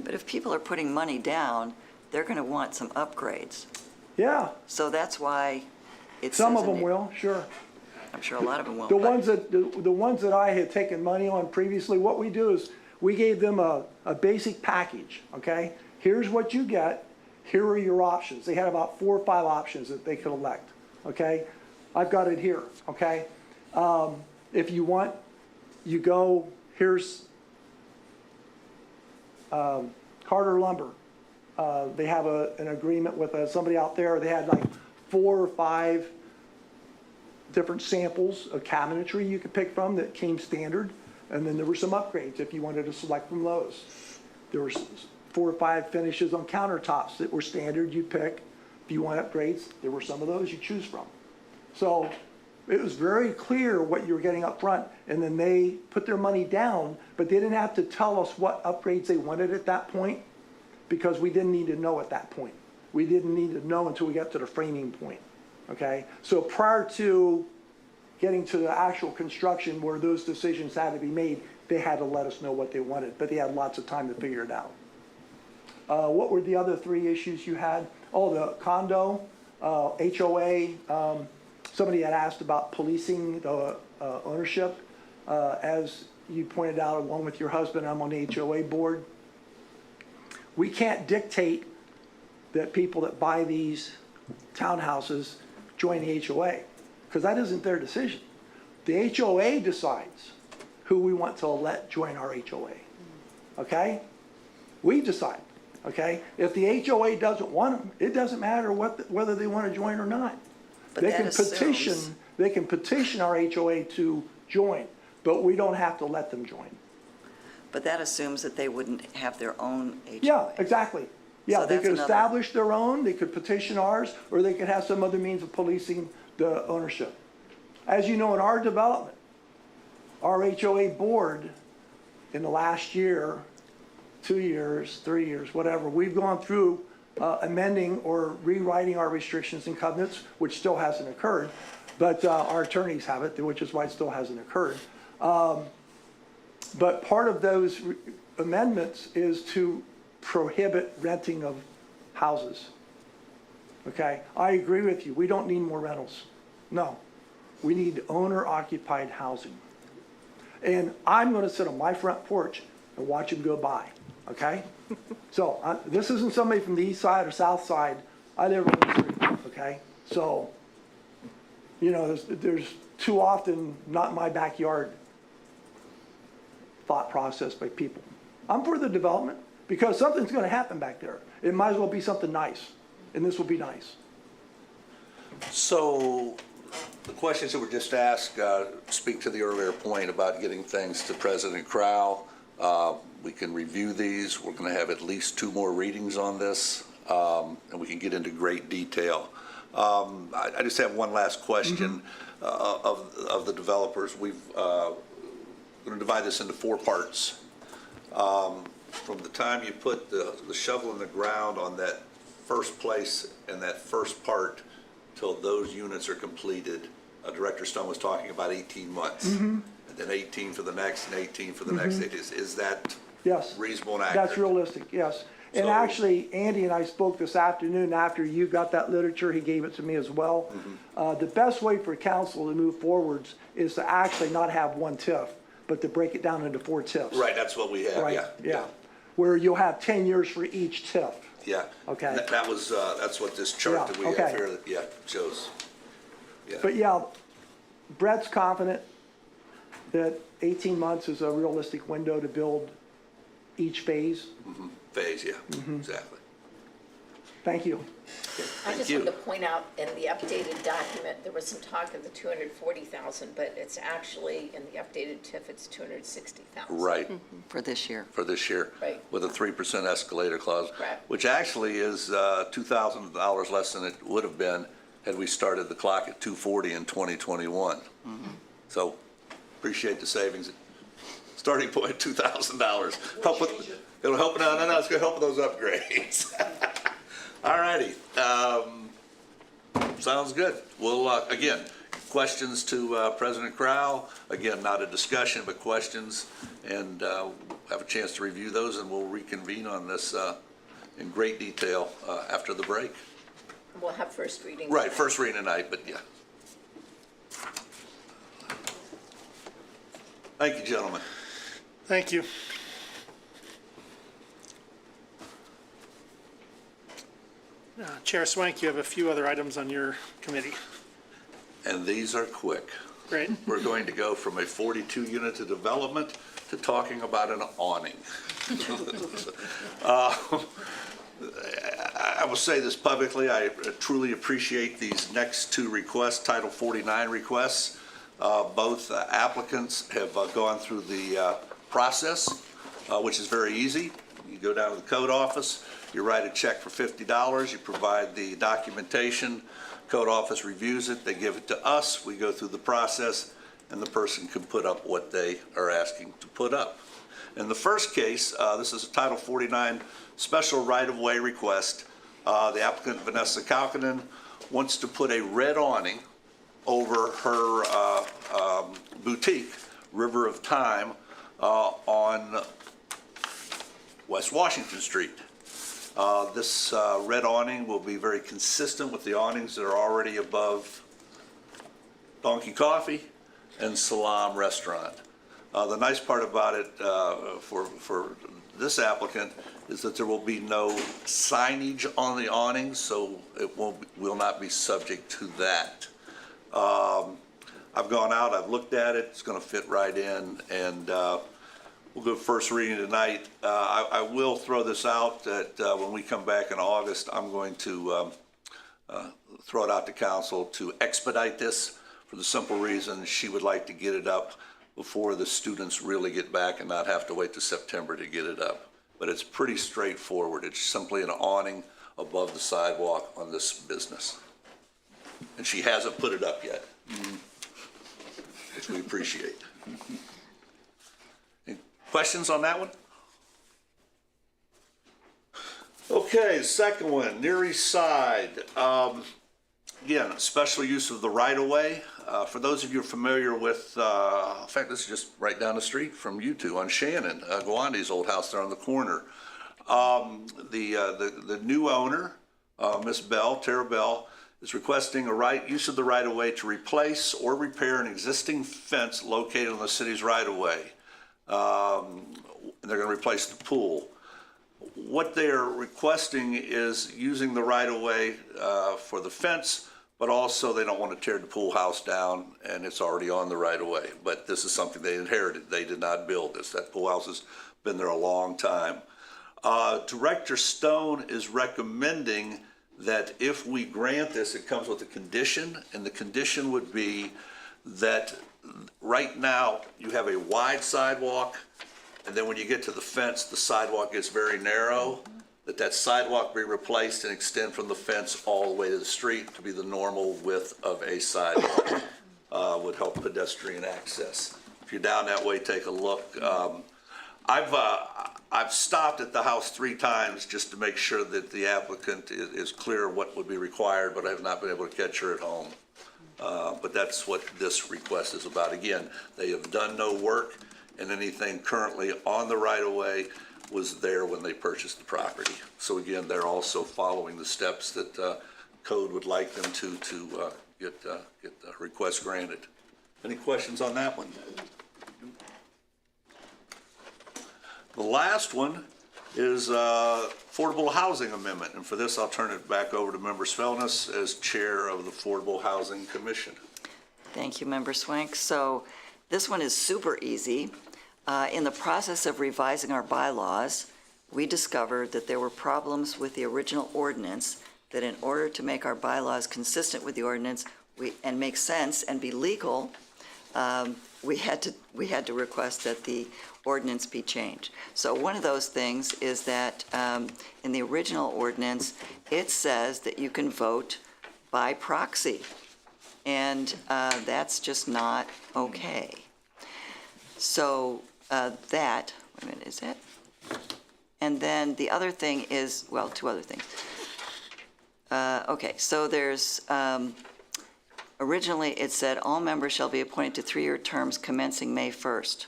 But if people are putting money down, they're going to want some upgrades. yeah, So that's why it says. some of in them the- will, sure. I'm sure a lot of them will. The but- ones that I had taken money on previously, what we do is, we gave them a basic package, okay? Here's what you get, here are your options. They had about 4 or 5 options that they could elect, okay? I've got it here, okay? If you want, you go, here's Carter Lumber. They have an agreement with somebody out there, they had like 4 or 5 different samples of cabinetry you could pick from that came standard, and then there were some upgrades if you wanted to select from those. There were 4 or 5 finishes on countertops that were standard, you pick. If you want upgrades, there were some of those you choose from. So it was very clear what you were getting up front, and then they put their money down, but they didn't have to tell us what upgrades they wanted at that point, because we didn't need to know at that point. We didn't need to know until we got to the framing point, okay? So prior to getting to the actual construction where those decisions had to be made, they had to let us know what they wanted, but they had lots of time to figure it out. What were the other 3 issues you had? Oh, the condo, HOA, somebody had asked about policing the ownership. As you pointed out, along with your husband, I'm on the HOA board. We can't dictate that people that buy these townhouses join the HOA, because that isn't their decision. The HOA decides who we want to let join our HOA, okay? We decide, okay? If the HOA doesn't want them, it doesn't matter whether they want to join or not. But They that can petition. assumes- They can petition our HOA to join, but we don't have to let them join. But that assumes that they wouldn't have their own HOA. Yeah, exactly. Yeah, So they that's could another- establish their own, they could petition ours, or they could have some other means of policing the ownership. As you know, in our development, our HOA board, in the last year, 2 years, 3 years, whatever, we've gone through amending or rewriting our restrictions and covenants, which still hasn't occurred, but our attorneys have it, which is why it still hasn't occurred. But part of those amendments is to prohibit renting of houses. Okay, I agree with you, we don't need more rentals. No, we need owner-occupied housing. And I'm gonna sit on my front porch and watch them go by, okay? So, this isn't somebody from the east side or south side, I live on the street, okay? So, you know, there's too often not in my backyard thought process by people. I'm for the development, because something's gonna happen back there. It might as well be something nice, and this will be nice. So the questions that were just asked speak to the earlier point about getting things to President Crow. We can review these. We're going to have at least 2 more readings on this, and we can get into great detail. I just have one last question of the developers. We've going to divide this into 4 parts. From the time you put the shovel in the ground on that first place and that first part till those units are completed, Director Stone was talking about 18 months. And then 18 for the next and 18 for the next. Is that Yes. reasonable and accurate? That's realistic, yes. And So- actually, Andy and I spoke this afternoon after you got that literature, he gave it to me as well. The best way for council to move forwards is to actually not have 1 TIF, but to break it down into 4 TIFs. Right, that's what we have, Right, yeah. yeah. Where you'll have 10 years for each TIF. Yeah. Okay. That was, that's what this chart Yeah, that we have okay. here, yeah, shows. Yeah. But yeah, Brett's confident that 18 months is a realistic window to build each phase. Phase, yeah, exactly. Thank you. I just you. wanted to point out, in the updated document, there was some talk of the 240,000, but it's actually, in the updated TIF, it's 260,000. Right, For this year. for this year. Right. With a 3% escalator clause. Correct. Which actually is $2,000 less than it would have been had we started the clock at 240 in 2021. So appreciate the savings. Starting point, $2,000. Help with, it'll help, no, it's gonna help with those upgrades. All righty, sounds good. Well, again, questions to President Crow. Again, not a discussion, but questions. And have a chance to review those, and we'll reconvene on this in great detail after the break. We'll have first reading. Right, first reading tonight, but yeah. Thank you, gentlemen. Thank you. Chair Swank, you have a few other items on your committee. And these are quick. Great. We're going to go from a 42-unit development to talking about an awning. I will say this publicly, I truly appreciate these next two requests, Title 49 requests. Both applicants have gone through the process, which is very easy. You go down to the code office, you write a check for $50, you provide the documentation, code office reviews it, they give it to us, we go through the process, and the person can put up what they are asking to put up. In the first case, this is a Title 49 special right-of-way request. The applicant, Vanessa Kalkinen, wants to put a red awning over her boutique, River of Time, on West Washington Street. This red awning will be very consistent with the awnings that are already above Donkey Coffee and Salam Restaurant. The nice part about it for this applicant is that there will be no signage on the awnings, so it will not be subject to that. I've gone out, I've looked at it, it's going to fit right in, and we'll go first reading tonight. I will throw this out that when we come back in August, I'm going to throw it out to council to expedite this for the simple reason she would like to get it up before the students really get back and not have to wait to September to get it up. But it's pretty straightforward. It's simply an awning above the sidewalk on this business. And she hasn't put it up yet, which we appreciate. Any questions on that one? Okay, second one, Near East Side. Again, special use of the right-of-way. For those of you familiar with, in fact, this is just right down the street from you two on Shannon, Gwandi's old house there on the corner. The new owner, Miss Bell, Tara Bell, is requesting use of the right-of-way to replace or repair an existing fence located on the city's right-of-way. They're going to replace the pool. What they are requesting is using the right-of-way for the fence, but also they don't want to tear the pool house down, and it's already on the right-of-way. But this is something they inherited. They did not build this. That pool house has been there a long time. Director Stone is recommending that if we grant this, it comes with a condition, and the condition would be that right now you have a wide sidewalk, and then when you get to the fence, the sidewalk gets very narrow, that sidewalk be replaced and extend from the fence all the way to the street to be the normal width of a sidewalk. Would help pedestrian access. If you're down that way, take a look. I've stopped at the house 3 times just to make sure that the applicant is clear what would be required, but I have not been able to catch her at home. But that's what this request is about. Again, they have done no work, and anything currently on the right-of-way was there when they purchased the property. So again, they're also following the steps that code would like them to get the request granted. Any questions on that one? The last one is Affordable Housing Amendment, and for this I'll turn it back over to Member Svelnis as Chair of the Affordable Housing Commission. Thank you, Member Swank. So this one is super easy. In the process of revising our bylaws, we discovered that there were problems with the original ordinance, that in order to make our bylaws consistent with the ordinance and make sense and be legal, we had to request that the ordinance be changed. So one of those things is that in the original ordinance, it says that you can vote by proxy, and that's just not okay. So wait a minute, is it? And then the other thing is, well, 2 other things. Okay, so there's, originally it said all members shall be appointed to 3-year terms commencing May 1st.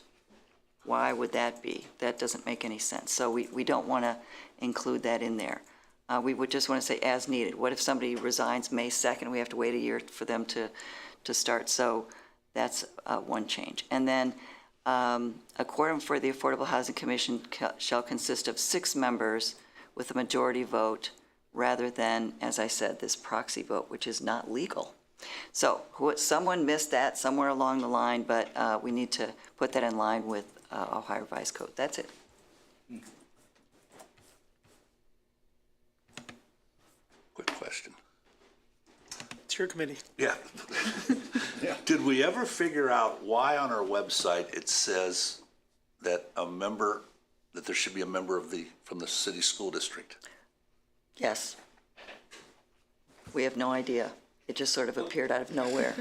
Why would that be? That doesn't make any sense. So we don't want to include that in there. We would just want to say as needed. What if somebody resigns May 2nd? We have to wait a year for them to start. So that's one change. And then a quorum for the Affordable Housing Commission shall consist of 6 members with a majority vote rather than, as I said, this proxy vote, which is not legal. So someone missed that somewhere along the line, but we need to put that in line with Ohio Revised Code. That's it. Quick question. It's your committee. Yeah. Did we ever figure out why on our website it says that that there should be a member from the city school district? Yes. We have no idea. It just sort of appeared out of nowhere.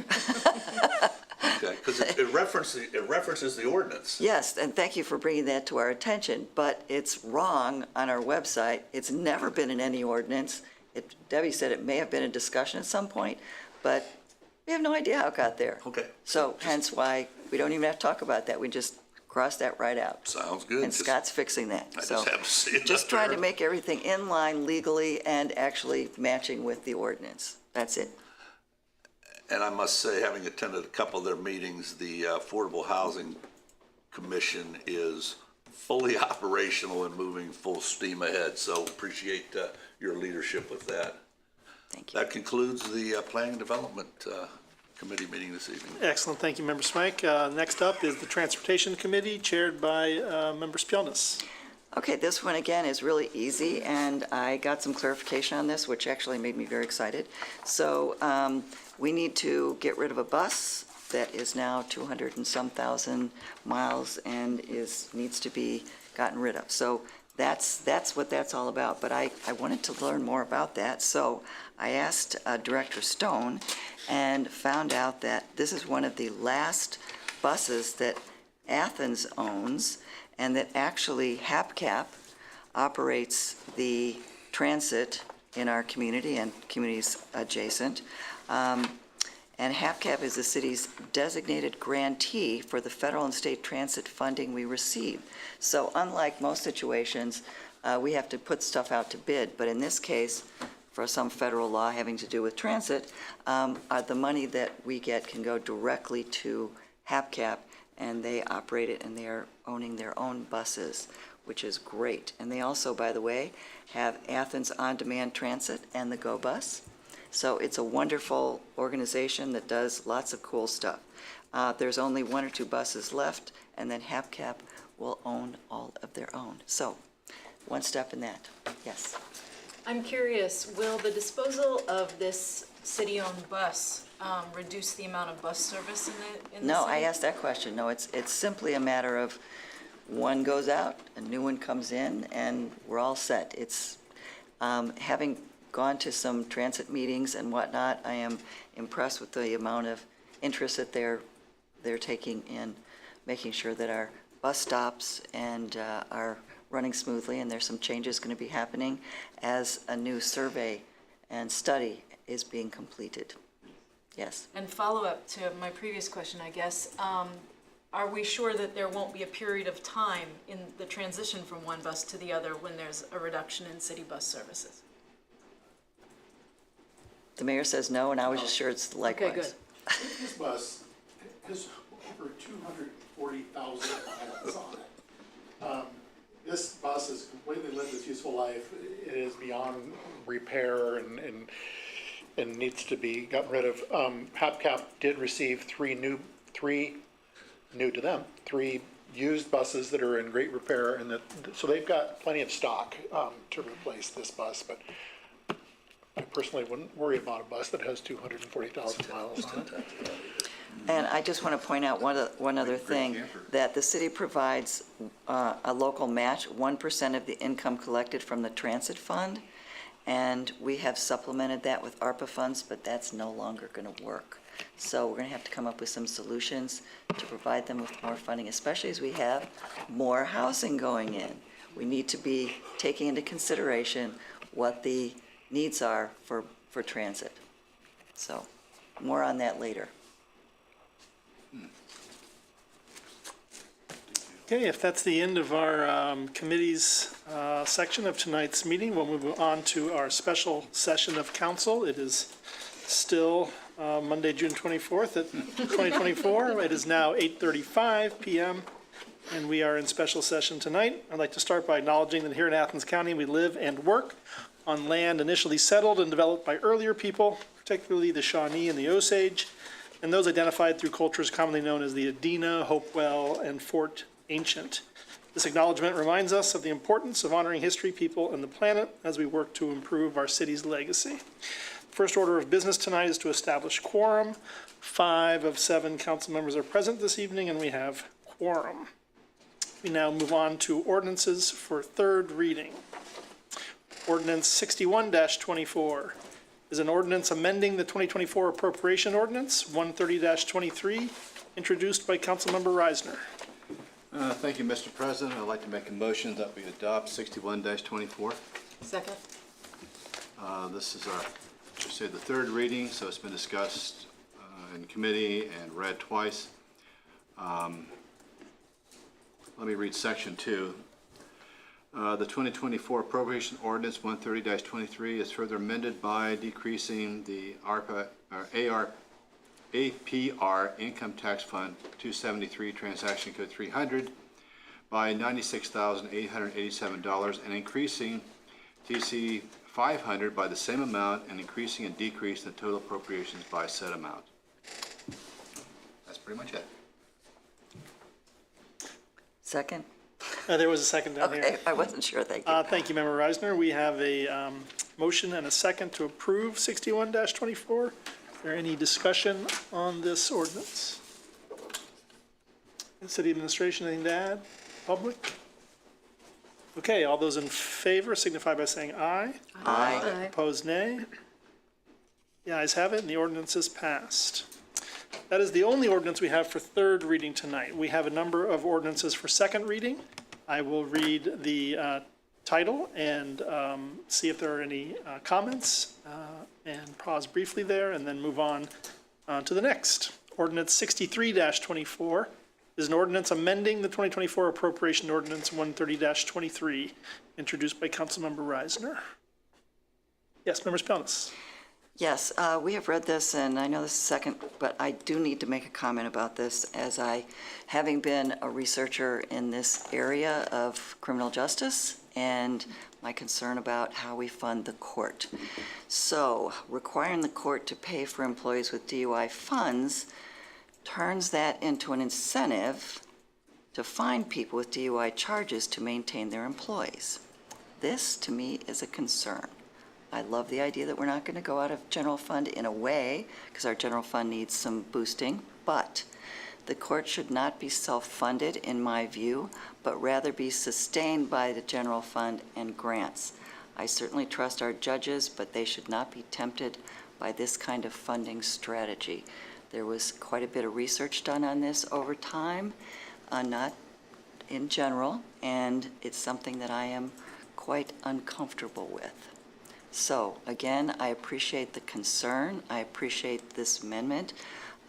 Okay, because it references the ordinance. Yes, and thank you for bringing that to our attention, but it's wrong on our website. It's never been in any ordinance. Debbie said it may have been a discussion at some point, but we have no idea how it got there. Okay. So hence why we don't even have to talk about that. We just cross that right out. Sounds good. And Scott's fixing that. I So just have to see it just up trying to there. make everything in line legally and actually matching with the ordinance. That's it. And I must say, having attended a couple of their meetings, the Affordable Housing Commission is fully operational and moving full steam ahead. So appreciate your leadership with that. Thank you. That concludes the Planning and Development Committee meeting this evening. Excellent, thank you, Member Smike. Next up is the Transportation Committee, chaired by Member Spielness. Okay, this one again is really easy, and I got some clarification on this, which actually made me very excited. So we need to get rid of a bus that is now 200 and some thousand miles and needs to be gotten rid of. So that's what that's all about, but I wanted to learn more about that. So I asked Director Stone and found out that this is one of the last buses that Athens owns, and that actually HAPCAP operates the transit in our community and communities adjacent. And HAPCAP is the city's designated grantee for the federal and state transit funding we receive. So unlike most situations, we have to put stuff out to bid, but in this case, for some federal law having to do with transit, the money that we get can go directly to HAPCAP, and they operate it, and they are owning their own buses, which is great. And they also, by the way, have Athens On-Demand Transit and the Go Bus. So it's a wonderful organization that does lots of cool stuff. There's only 1 or 2 buses left, and then HAPCAP will own all of their own. So one step in that, yes. I'm curious, will the disposal of this city-owned bus reduce the amount of bus service in the city? No, I asked that question. No, it's simply a matter of one goes out, a new one comes in, and we're all set. It's, having gone to some transit meetings and whatnot, I am impressed with the amount of interest that they're taking in making sure that our bus stops and are running smoothly, and there's some changes going to be happening as a new survey and study is being completed. Yes. And follow-up to my previous question, I guess, are we sure that there won't be a period of time in the transition from one bus to the other when there's a reduction in city bus services? The mayor says no, and I was assured it's likewise. Okay, good. This bus has over 240,000 miles on it. This bus has completely lived its useful life. It is beyond repair and needs to be gotten rid of. HAPCAP did receive three used buses that are in great repair, and so they've got plenty of stock to replace this bus. But I personally wouldn't worry about a bus that has 240,000 miles on it. And I just want to point out one other thing, that the city provides a local match, 1% of the income collected from the transit fund, and we have supplemented that with ARPA funds, but that's no longer going to work. So we're going to have to come up with some solutions to provide them with more funding, especially as we have more housing going in. We need to be taking into consideration what the needs are for transit. So more on that later. Okay, if that's the end of our committees section of tonight's meeting, we'll move on to our special session of council. It is still Monday, June 24th at 2024. It is now 8:35 p.m. and we are in special session tonight. I'd like to start by acknowledging that here in Athens County, we live and work on land initially settled and developed by earlier people, particularly the Shawnee and the Osage, and those identified through cultures commonly known as the Adena, Hopewell, and Fort Ancient. This acknowledgement reminds us of the importance of honoring history, people, and the planet as we work to improve our city's legacy. First order of business tonight is to establish quorum. 5 of 7 council members are present this evening, and we have quorum. We now move on to ordinances for third reading. Ordinance 61-24 is an ordinance amending the 2024 appropriation ordinance 130-23, introduced by Councilmember Reisner. Thank you, Mr. President. I'd like to make a motion that we adopt 61-24. Second? This is our, should say, the third reading, so it's been discussed in committee and read twice. Let me read section 2. The 2024 appropriation ordinance 130-23 is further amended by decreasing the APR Income Tax Fund 273 Transaction Code 300 by $96,887 and increasing TC 500 by the same amount and increasing and decreasing the total appropriations by said amount. That's pretty much it. Second? There was a second down here. Okay, I wasn't sure, thank you. Thank you, Member Reisner. We have a motion and a second to approve 61-24. Is there any discussion on this ordinance? City Administration, anything to add? Public? Okay, all those in favor signify by saying aye. Aye. Opposed, nay. The ayes have it, and the ordinance is passed. That is the only ordinance we have for third reading tonight. We have a number of ordinances for second reading. I will read the title and see if there are any comments and pause briefly there and then move on to the next. Ordinance 63-24 is an ordinance amending the 2024 appropriation ordinance 130-23, introduced by Councilmember Reisner. Yes, Member Spelnis. Yes, we have read this, and I know this is second, but I do need to make a comment about this, as having been a researcher in this area of criminal justice and my concern about how we fund the court. So requiring the court to pay for employees with DUI funds turns that into an incentive to fine people with DUI charges to maintain their employees. This, to me, is a concern. I love the idea that we're not going to go out of general fund in a way, because our general fund needs some boosting, but the court should not be self-funded, in my view, but rather be sustained by the general fund and grants. I certainly trust our judges, but they should not be tempted by this kind of funding strategy. There was quite a bit of research done on this over time, not in general, and it's something that I am quite uncomfortable with. So, again, I appreciate the concern. I appreciate this amendment.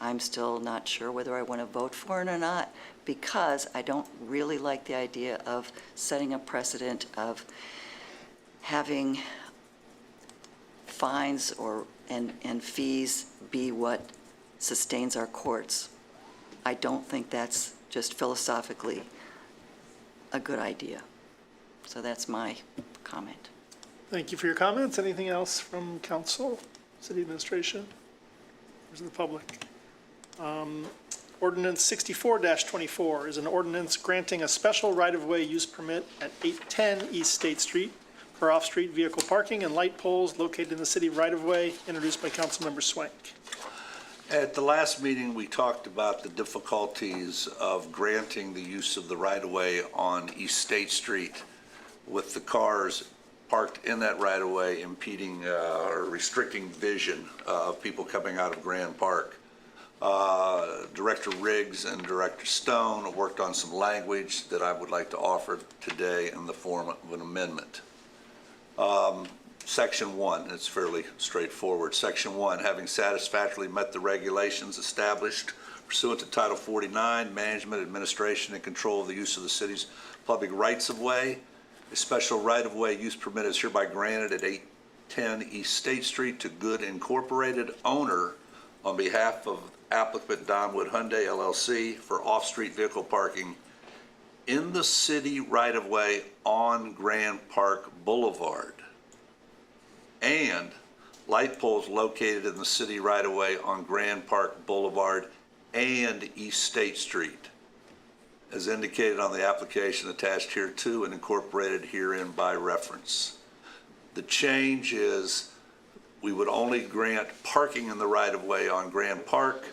I'm still not sure whether I want to vote for it or not, because I don't really like the idea of setting a precedent of having fines and fees be what sustains our courts. I don't think that's just philosophically a good idea. So that's my comment. Thank you for your comments. Anything else from council, city administration, members of the public? Ordinance 64-24 is an ordinance granting a special right-of-way use permit at 810 East State Street for off-street vehicle parking and light poles located in the city right-of-way, introduced by Councilmember Swank. At the last meeting, we talked about the difficulties of granting the use of the right-of-way on East State Street with the cars parked in that right-of-way impeding or restricting vision of people coming out of Grand Park. Director Riggs and Director Stone worked on some language that I would like to offer today in the form of an amendment. Section 1, it's fairly straightforward. Section 1, having satisfactorily met the regulations established pursuant to Title 49, Management, Administration, and Control of the Use of the City's Public Rights-of-Way. A special right-of-way use permit is hereby granted at 810 East State Street to Good Incorporated, owner, on behalf of applicant Donwood Hyundai LLC, for off-street vehicle parking in the city right-of-way on Grand Park Boulevard, and light poles located in the city right-of-way on Grand Park Boulevard and East State Street, as indicated on the application attached hereto and incorporated herein by reference. The change is we would only grant parking in the right-of-way on Grand Park,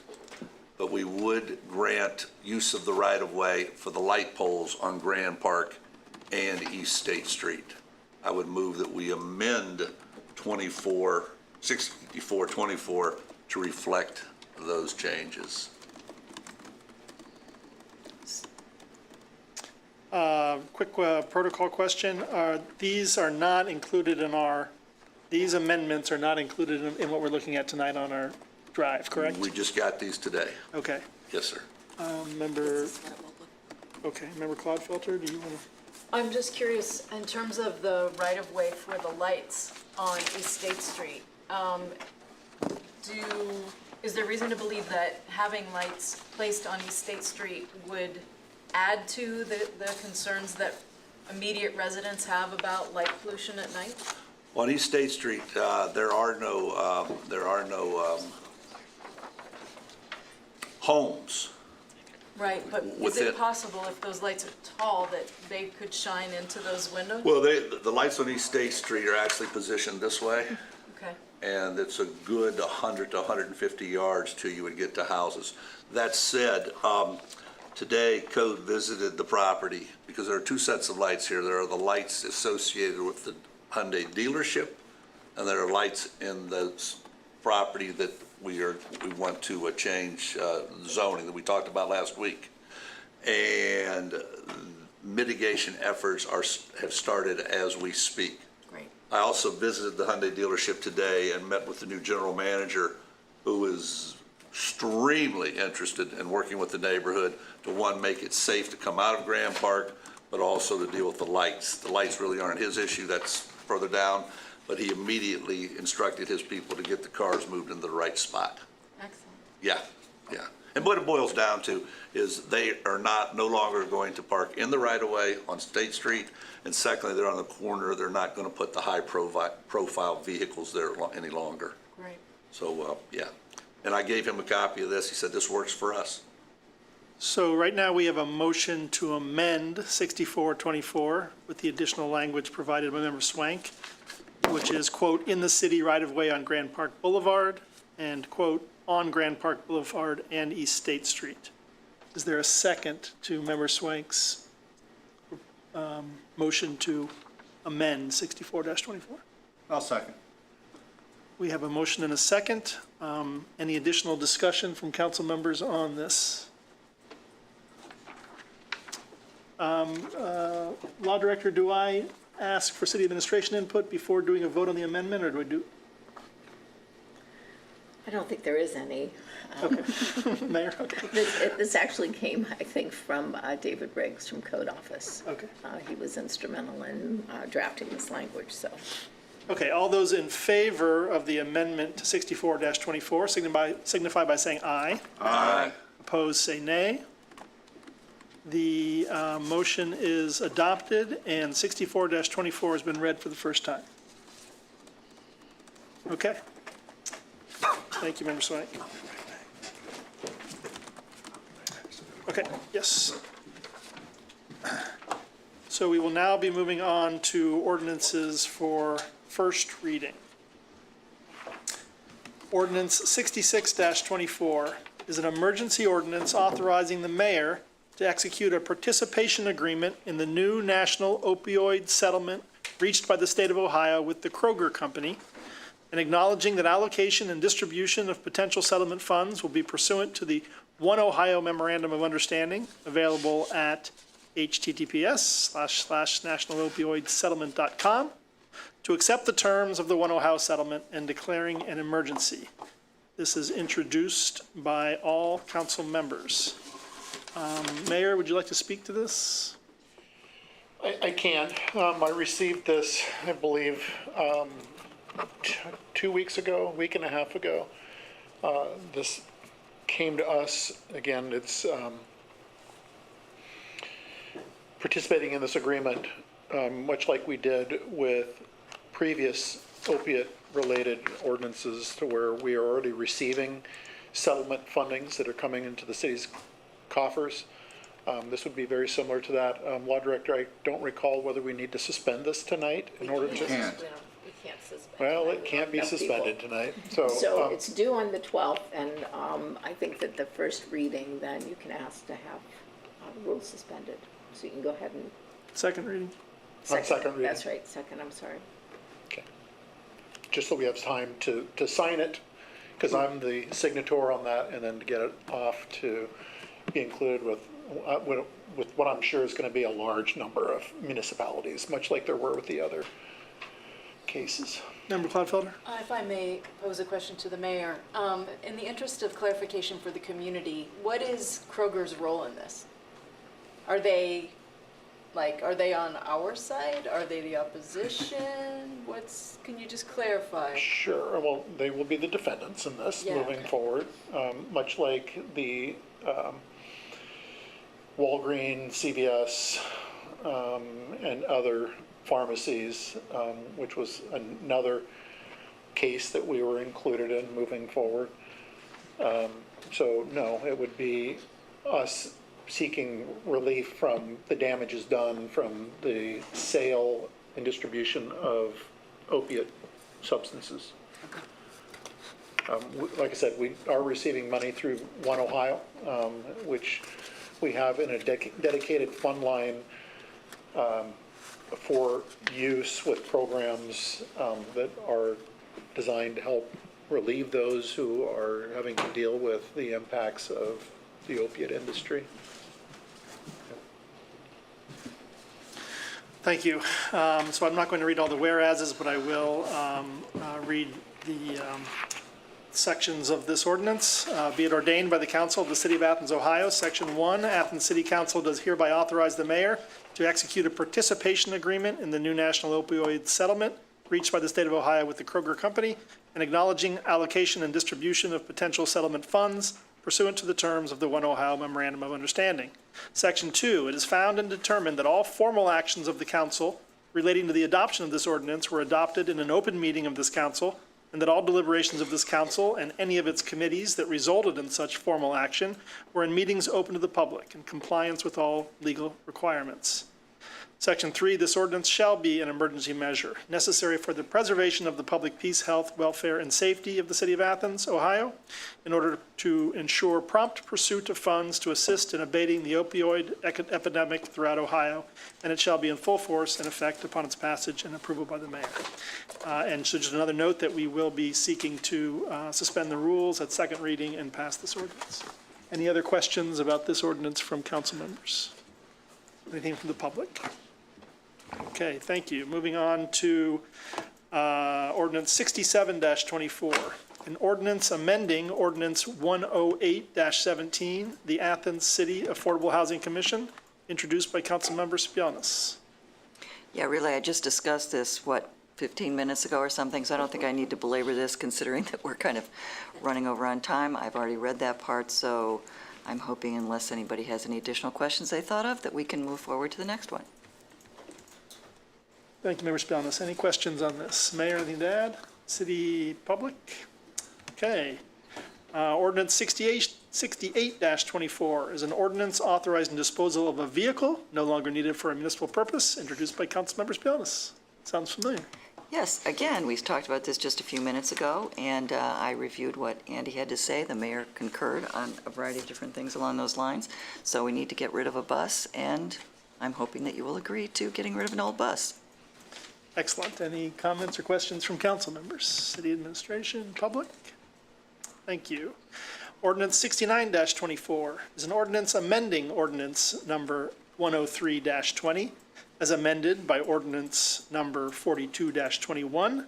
but we would grant use of the right-of-way for the light poles on Grand Park and East State Street. I would move that we amend 6424 to reflect those changes. Quick protocol question. These are not included in these amendments are not included in what we're looking at tonight on our drive, correct? We just got these today. Okay. Yes, sir. Member Clodfelter, do you want to? I'm just curious, in terms of the right-of-way for the lights on East State Street, is there reason to believe that having lights placed on East State Street would add to the concerns that immediate residents have about light pollution at night? On East State Street, there are no homes. Right, but is Within- it possible if those lights are tall that they could shine into those windows? Well, the lights on East State Street are actually positioned this way, Okay, and it's a good 100 to 150 yards till you would get to houses. That said, today Code visited the property because there are two sets of lights here. There are the lights associated with the Hyundai dealership, and there are lights in the property that we want to change zoning that we talked about last week. And mitigation efforts have started as we speak. great. I also visited the Hyundai dealership today and met with the new general manager, who is extremely interested in working with the neighborhood to, one, make it safe to come out of Grand Park, but also to deal with the lights. The lights really aren't his issue, that's further down, but he immediately instructed his people to get the cars moved into the right spot. Excellent. Yeah. And what it boils down to is they are no longer going to park in the right-of-way on State Street, and secondly, they're on the corner, they're not going to put the high-profile vehicles there any longer. Great. So, yeah. And I gave him a copy of this, he said, this works for us. So right now, we have a motion to amend 6424 with the additional language provided by Member Swank, which is, quote, "in the city right-of-way on Grand Park Boulevard," and, quote, "on Grand Park Boulevard and East State Street." Is there a second to Member Swank's motion to amend 64-24? I'll second. We have a motion and a second. Any additional discussion from council members on this? Law Director, do I ask for city administration input before doing a vote on the amendment, or do I do? I don't think there is any. Mayor, okay. This actually came, I think, from David Riggs from Code Office. Okay. He was instrumental in drafting this language, so. Okay, all those in favor of the amendment to 64-24 signify by saying aye. Aye. Opposed, say nay. The motion is adopted, and 64-24 has been read for the first time. Okay. Thank you, Member Swank. Okay, yes. So we will now be moving on to ordinances for first reading. Ordinance 66-24 is an emergency ordinance authorizing the mayor to execute a participation agreement in the new national opioid settlement reached by the state of Ohio with the Kroger Company, and acknowledging that allocation and distribution of potential settlement funds will be pursuant to the One Ohio Memorandum of Understanding, available at https://nationalopioidsettlement.com, to accept the terms of the One Ohio settlement and declaring an emergency. This is introduced by all council members. Mayor, would you like to speak to this? I can. I received this, I believe, 2 weeks ago, a week and a half ago. This came to us, again, it's participating in this agreement, much like we did with previous opiate-related ordinances, to where we are already receiving settlement fundings that are coming into the city's coffers. This would be very similar to that. Law Director, I don't recall whether we need to suspend this tonight in order to. We can't suspend. Well, tonight. it can't We be have enough suspended people. tonight, So it's due on the 12th, and I think that the first reading, then you can ask to have rules suspended. So you can go ahead and. Second reading? second reading. That's right, second, I'm sorry. Okay. Just so we have time to sign it, because I'm the signator on that, and then to get it off to be included with what I'm sure is going to be a large number of municipalities, much like there were with the other cases. Member Cloudfelder? If I may pose a question to the mayor, in the interest of clarification for the community, what is Kroger's role in this? Are they on our side? Are they the opposition? Can you just clarify? Sure, well, they will be the defendants in this Yeah, moving okay. forward, much like the Walgreens, CVS, and other pharmacies, which was another case that we were included in moving forward. So no, it would be us seeking relief from the damages done from the sale and distribution of opiate substances. Like I said, we are receiving money through One Ohio, which we have in a dedicated fund line for use with programs that are designed to help relieve those who are having to deal with the impacts of the opiate industry. Thank you. So I'm not going to read all the whereases, but I will read the sections of this ordinance. Be it ordained by the Council of the City of Athens, Ohio, Section 1, Athens City Council does hereby authorize the mayor to execute a participation agreement in the new national opioid settlement reached by the state of Ohio with the Kroger Company and acknowledging allocation and distribution of potential settlement funds pursuant to the terms of the One Ohio Memorandum of Understanding. Section 2, it is found and determined that all formal actions of the council relating to the adoption of this ordinance were adopted in an open meeting of this council, and that all deliberations of this council and any of its committees that resulted in such formal action were in meetings open to the public in compliance with all legal requirements. Section 3, this ordinance shall be an emergency measure necessary for the preservation of the public peace, health, welfare, and safety of the city of Athens, Ohio, in order to ensure prompt pursuit of funds to assist in abating the opioid epidemic throughout Ohio, and it shall be in full force and effect upon its passage and approval by the mayor. And so just another note that we will be seeking to suspend the rules at second reading and pass this ordinance. Any other questions about this ordinance from council members? Anything from the public? Okay, thank you. Moving on to ordinance 67-24, an ordinance amending ordinance 108-17, the Athens City Affordable Housing Commission, introduced by Councilmember Spianis. Yeah, really, I just discussed this, 15 minutes ago or something, so I don't think I need to belabor this, considering that we're kind of running over on time. I've already read that part, so I'm hoping, unless anybody has any additional questions they thought of, that we can move forward to the next one. Thank you, Member Spianis. Any questions on this? Mayor, anything to add? City public? Okay. Ordinance 68-24 is an ordinance authorizing disposal of a vehicle no longer needed for a municipal purpose, introduced by Councilmember Spianis. Sounds familiar. Yes, again, we talked about this just a few minutes ago, and I reviewed what Andy had to say. The mayor concurred on a variety of different things along those lines. So we need to get rid of a bus, and I'm hoping that you will agree to getting rid of an old bus. Excellent. Any comments or questions from council members? City administration, public? Thank you. Ordinance 69-24 is an ordinance amending ordinance number 103-20 as amended by ordinance number 42-21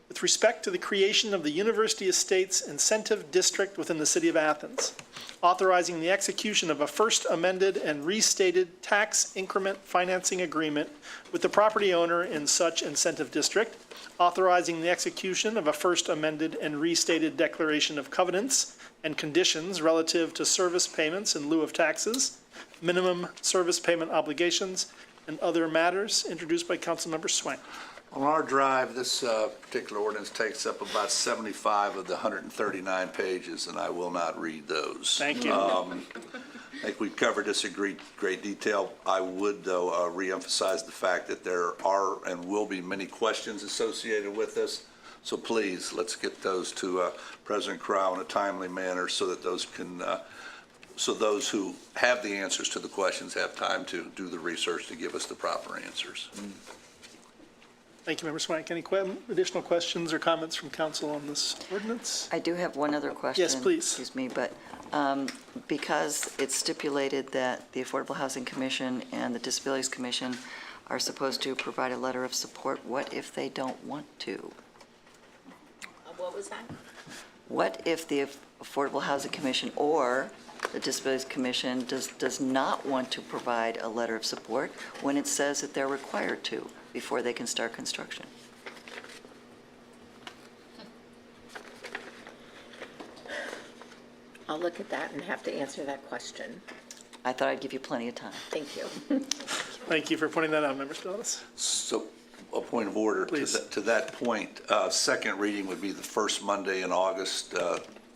with respect to the creation of the University Estates Incentive District within the City of Athens, authorizing the execution of a first amended and restated tax increment financing agreement with the property owner in such incentive district, authorizing the execution of a first amended and restated declaration of covenants and conditions relative to service payments in lieu of taxes, minimum service payment obligations, and other matters, introduced by Councilmember Swank. On our drive, this particular ordinance takes up about 75 of the 139 pages, and I will not read those. Thank you. I think we've covered this in great detail. I would, though, reemphasize the fact that there are and will be many questions associated with this. So please, let's get those to President Crow in a timely manner so that those can, so those who have the answers to the questions have time to do the research to give us the proper answers. Thank you, Member Swank. Any additional questions or comments from council on this ordinance? I do have one other question. Yes, please. Excuse me, but because it's stipulated that the Affordable Housing Commission and the Disabilities Commission are supposed to provide a letter of support, what if they don't want to? What was that? What if the Affordable Housing Commission or the Disabilities Commission does not want to provide a letter of support when it says that they're required to before they can start construction? I'll look at that and have to answer that question. I thought I'd give you plenty of time. Thank you. Thank you for pointing that out, Member Spelnis. So, a point of order, Please. to that point, second reading would be the first Monday in August,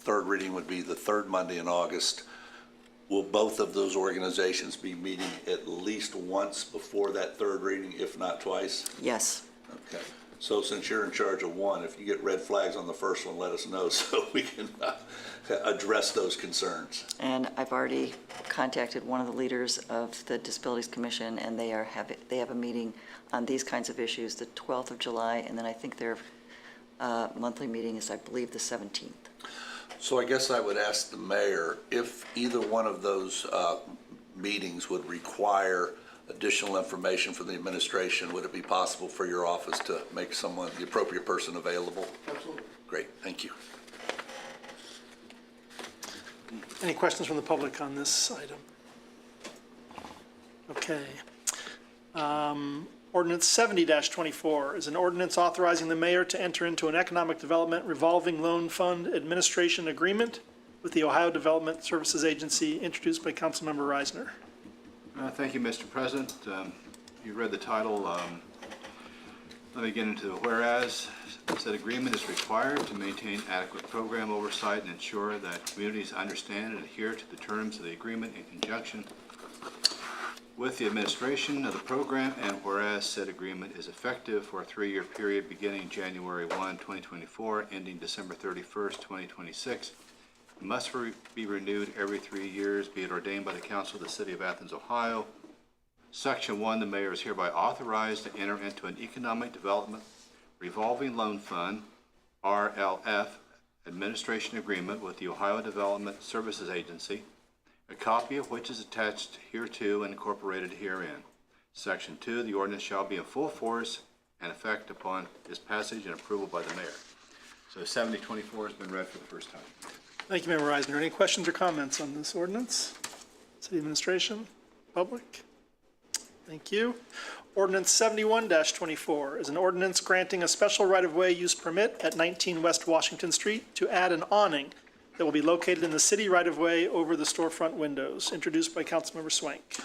third reading would be the third Monday in August. Will both of those organizations be meeting at least once before that third reading, if not twice? Yes. Okay. So since you're in charge of one, if you get red flags on the first one, let us know so we can address those concerns. And I've already contacted one of the leaders of the Disabilities Commission, and they have a meeting on these kinds of issues the 12th of July, and then I think their monthly meeting is, I believe, the 17th. So I guess I would ask the mayor if either one of those meetings would require additional information from the administration. Would it be possible for your office to make someone, the appropriate person, available? Absolutely. Great, thank you. Any questions from the public on this item? Okay. Ordinance 70-24 is an ordinance authorizing the mayor to enter into an economic development revolving loan fund administration agreement with the Ohio Development Services Agency, introduced by Councilmember Reisner. Thank you, Mr. President. You read the title. Let me get into the whereas. Said agreement is required to maintain adequate program oversight and ensure that communities understand and adhere to the terms of the agreement in conjunction with the administration of the program, and whereas said agreement is effective for a 3-year period beginning January 1, 2024, ending December 31st, 2026. It must be renewed every 3 years, be it ordained by the Council of the City of Athens, Ohio. Section 1, the mayor is hereby authorized to enter into an economic development revolving loan fund, RLF, administration agreement with the Ohio Development Services Agency, a copy of which is attached hereto and incorporated herein. Section 2, the ordinance shall be in full force and effect upon its passage and approval by the mayor. So 70-24 has been read for the first time. Thank you, Member Reisner. Any questions or comments on this ordinance? City administration, public? Thank you. Ordinance 71-24 is an ordinance granting a special right-of-way use permit at 19 West Washington Street to add an awning that will be located in the city right-of-way over the storefront windows, introduced by Councilmember Swank.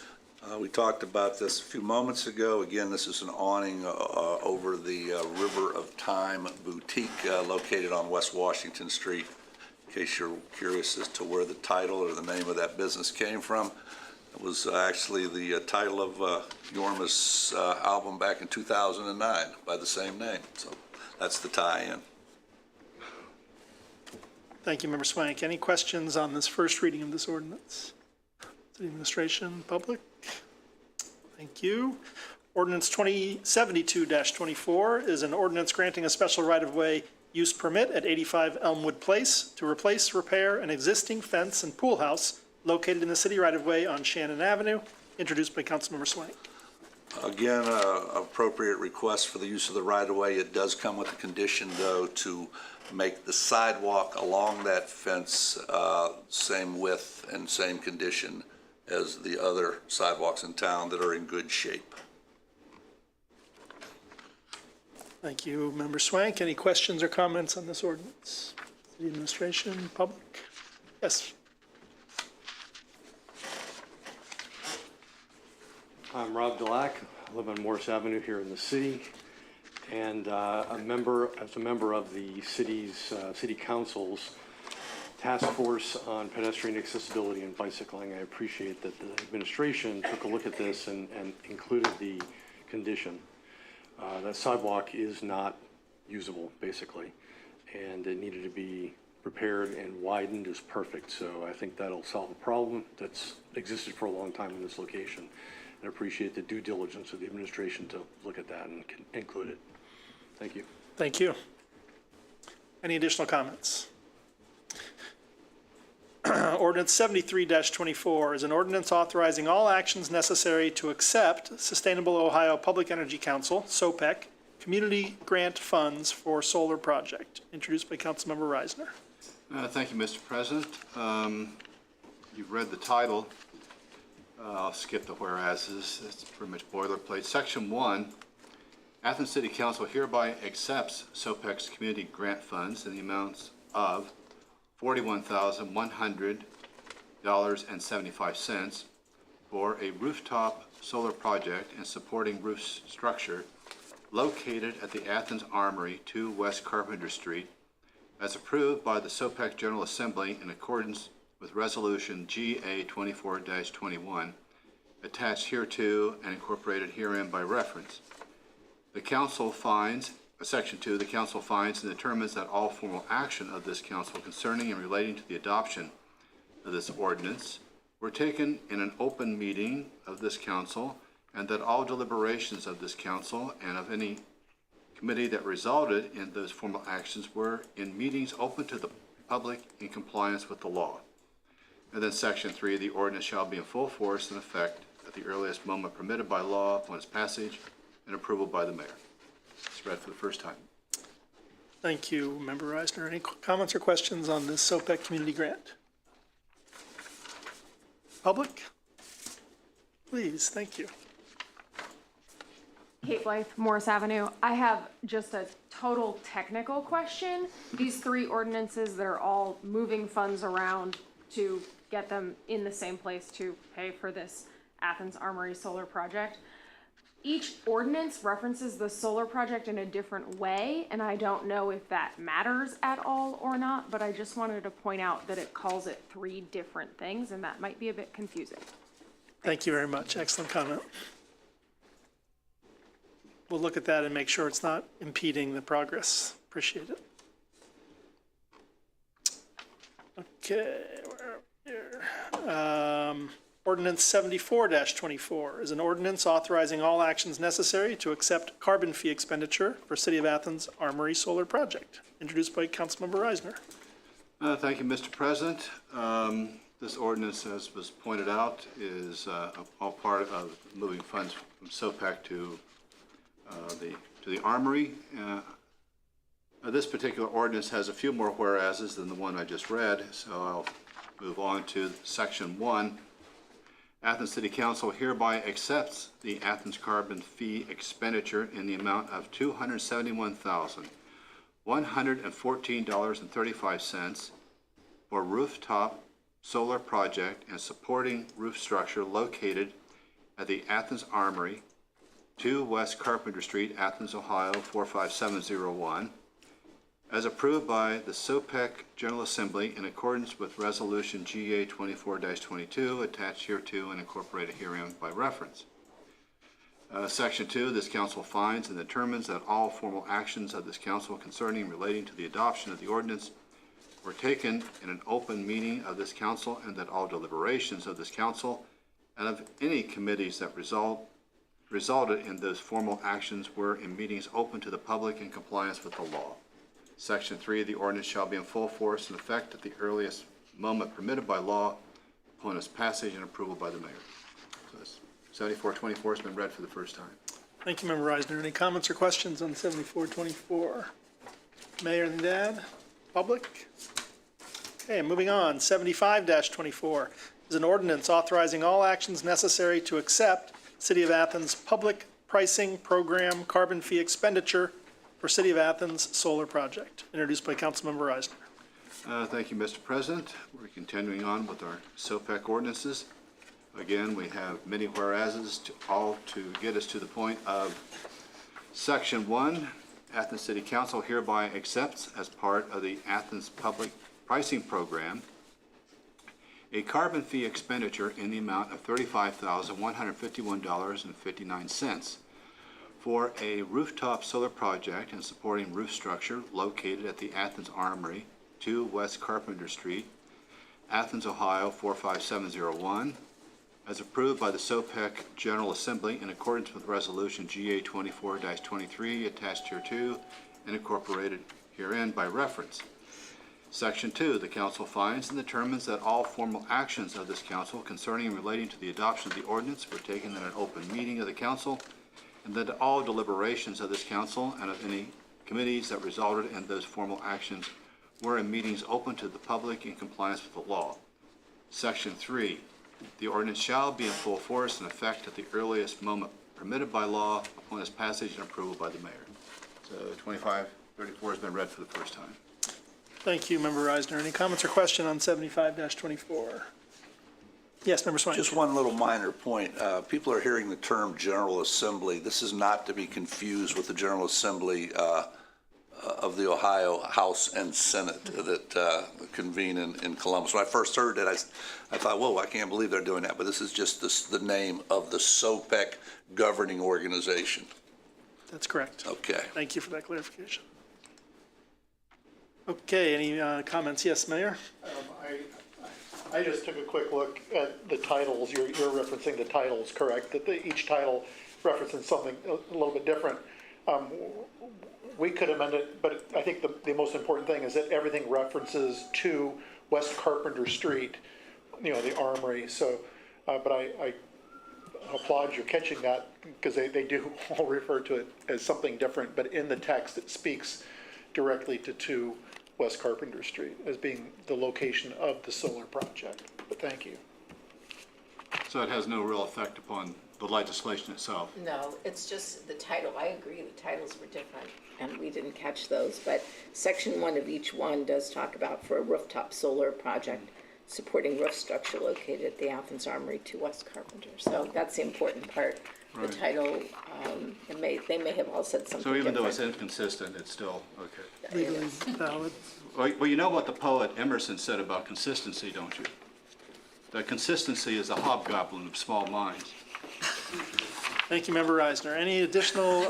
We talked about this a few moments ago. Again, this is an awning over the River of Time Boutique located on West Washington Street. In case you're curious as to where the title or the name of that business came from, it was actually the title of Yorma's album back in 2009 by the same name. So that's the tie-in. Thank you, Member Swank. Any questions on this first reading of this ordinance? City administration, public? Thank you. Ordinance 2072-24 is an ordinance granting a special right-of-way use permit at 85 Elmwood Place to replace, repair an existing fence and pool house located in the city right-of-way on Shannon Avenue, introduced by Councilmember Swank. Again, appropriate request for the use of the right-of-way. It does come with a condition, though, to make the sidewalk along that fence same width and same condition as the other sidewalks in town that are in good shape. Thank you, Member Swank. Any questions or comments on this ordinance? City administration, public? Yes. I'm Rob Delac, I live on Morris Avenue here in the city, and as a member of the city council's task force on pedestrian accessibility and bicycling. I appreciate that the administration took a look at this and included the condition. That sidewalk is not usable, basically, and it needed to be repaired and widened is perfect. So I think that'll solve a problem that's existed for a long time in this location. I appreciate the due diligence of the administration to look at that and include it. Thank you. Thank you. Any additional comments? Ordinance 73-24 is an ordinance authorizing all actions necessary to accept Sustainable Ohio Public Energy Council, SOPEC, community grant funds for solar project, introduced by Councilmember Reisner. Thank you, Mr. President. You've read the title. I'll skip the whereases. It's pretty much boilerplate. Section 1, Athens City Council hereby accepts SOPEC's community grant funds in the amounts of $41,100.75 for a rooftop solar project and supporting roof structure located at the Athens Armory, 2 West Carpenter Street, as approved by the SOPEC General Assembly in accordance with Resolution GA 24-21, attached hereto and incorporated herein by reference. The council finds, Section 2, the council finds and determines that all formal action of this council concerning and relating to the adoption of this ordinance were taken in an open meeting of this council, and that all deliberations of this council and of any committee that resulted in those formal actions were in meetings open to the public in compliance with the law. And then Section 3, the ordinance shall be in full force and effect at the earliest moment permitted by law upon its passage and approval by the mayor. It's read for the first time. Thank you, Member Reisner. Any comments or questions on this SOPEC community grant? Public? Please, thank you. Kate Blythe, Morris Avenue. I have just a total technical question. These 3 ordinances that are all moving funds around to get them in the same place to pay for this Athens Armory solar project. Each ordinance references the solar project in a different way, and I don't know if that matters at all or not, but I just wanted to point out that it calls it 3 different things, and that might be a bit confusing. Thank you very much. Excellent comment. We'll look at that and make sure it's not impeding the progress. Appreciate it. Okay, where are we here? Ordinance 74-24 is an ordinance authorizing all actions necessary to accept carbon fee expenditure for City of Athens Armory Solar Project, introduced by Councilmember Reisner. Thank you, Mr. President. This ordinance, as was pointed out, is all part of moving funds from SOPEC to the Armory. This particular ordinance has a few more whereases than the one I just read, so I'll move on to Section 1. Athens City Council hereby accepts the Athens carbon fee expenditure in the amount of $271,114.35 for rooftop solar project and supporting roof structure located at the Athens Armory, 2 West Carpenter Street, Athens, Ohio, 45701, as approved by the SOPEC General Assembly in accordance with Resolution GA 24-22, attached hereto and incorporated herein by reference. Section 2, this council finds and determines that all formal actions of this council concerning and relating to the adoption of the ordinance were taken in an open meeting of this council, and that all deliberations of this council and of any committees that resulted in those formal actions were in meetings open to the public in compliance with the law. Section 3, the ordinance shall be in full force and effect at the earliest moment permitted by law upon its passage and approval by the mayor. So that's 7424 has been read for the first time. Thank you, Member Reisner. Any comments or questions on 7424? Mayor and Dad? Public? Okay, moving on. 75-24 is an ordinance authorizing all actions necessary to accept City of Athens Public Pricing Program carbon fee expenditure for City of Athens Solar Project, introduced by Councilmember Reisner. Thank you, Mr. President. We're continuing on with our SOPEC ordinances. Again, we have many whereases to get us to the point of Section 1. Athens City Council hereby accepts as part of the Athens Public Pricing Program a carbon fee expenditure in the amount of $35,151.59 for a rooftop solar project and supporting roof structure located at the Athens Armory, 2 West Carpenter Street, Athens, Ohio 45701, as approved by the SOPEC General Assembly in accordance with Resolution GA 24-23 attached here to and incorporated herein by reference. Section 2, the council finds and determines that all formal actions of this council concerning and relating to the adoption of the ordinance were taken in an open meeting of the council, and that all deliberations of this council and of any committees that resulted in those formal actions were in meetings open to the public in compliance with the law. Section 3, the ordinance shall be in full force and effect at the earliest moment permitted by law upon its passage and approval by the mayor. So 2534 has been read for the first time. Thank you, Member Reisner. Any comments or question on 75-24? Yes, Member Swain. Just one little minor point. People are hearing the term General Assembly. This is not to be confused with the General Assembly of the Ohio House and Senate that convene in Columbus. When I first heard it, I thought, whoa, I can't believe they're doing that. But this is just the name of the SOPEC governing organization. That's correct. Okay. Thank you for that clarification. Okay, any comments? Yes, Mayor? I just took a quick look at the titles. You're referencing the titles, correct? That each title references something a little bit different. We could amend it, but I think the most important thing is that everything references to West Carpenter Street, the Armory. So, but I applaud you catching that, because they do all refer to it as something different, but in the text it speaks directly to 2 West Carpenter Street as being the location of the solar project. But thank you. So it has no real effect upon the legislation itself. No, it's just the title. I agree, the titles were different, and we didn't catch those. But Section 1 of each one does talk about for a rooftop solar project supporting roof structure located at the Athens Armory, 2 West Carpenter. So that's the important part. The title, they may have all said something So even though different. it's inconsistent, it's still okay. Legally valid. Well, you know what the poet Emerson said about consistency, don't you? That consistency is a hobgoblin of small minds. Thank you, Member Reisner. Any additional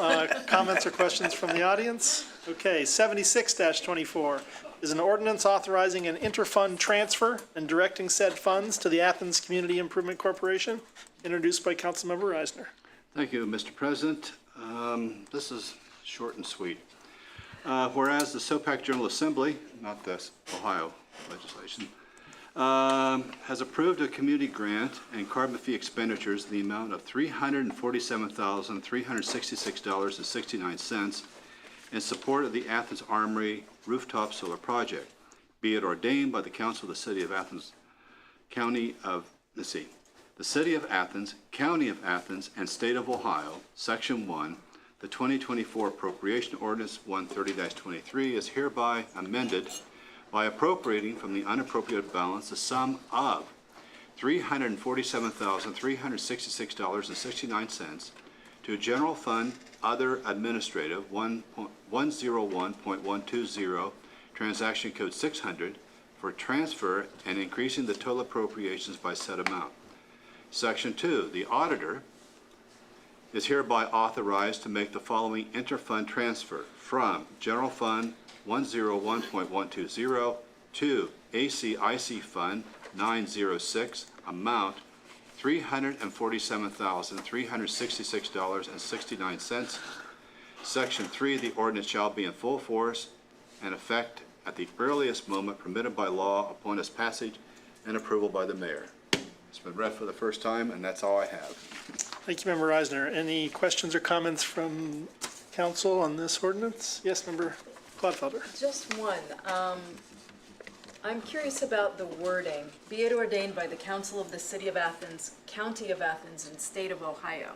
comments or questions from the audience? Okay, 76-24 is an ordinance authorizing an interfund transfer and directing said funds to the Athens Community Improvement Corporation, introduced by Councilmember Reisner. Thank you, Mr. President. This is short and sweet. Whereas the SOPEC General Assembly, not this Ohio legislation, has approved a community grant and carbon fee expenditures in the amount of $347,366.69 in support of the Athens Armory rooftop solar project. Be it ordained by the Council of the City of Athens, County of, the City of Athens, County of Athens, and State of Ohio, Section 1, the 2024 Appropriation Ordinance 130-23 is hereby amended by appropriating from the unappropriated balance the sum of $347,366.69 to General Fund Other Administrative 101.120, Transaction Code 600, for transfer and increasing the total appropriations by said amount. Section 2, the auditor is hereby authorized to make the following interfund transfer from General Fund 101.120 to ACIC Fund 906, amount $347,366.69. Section 3, the ordinance shall be in full force and effect at the earliest moment permitted by law upon its passage and approval by the mayor. It's been read for the first time, and that's all I have. Thank you, Member Eisner. Any questions or comments from council on this ordinance? Yes, Member Clodfelder. Just one. I'm curious about the wording. Be it ordained by the Council of the City of Athens, County of Athens, and State of Ohio.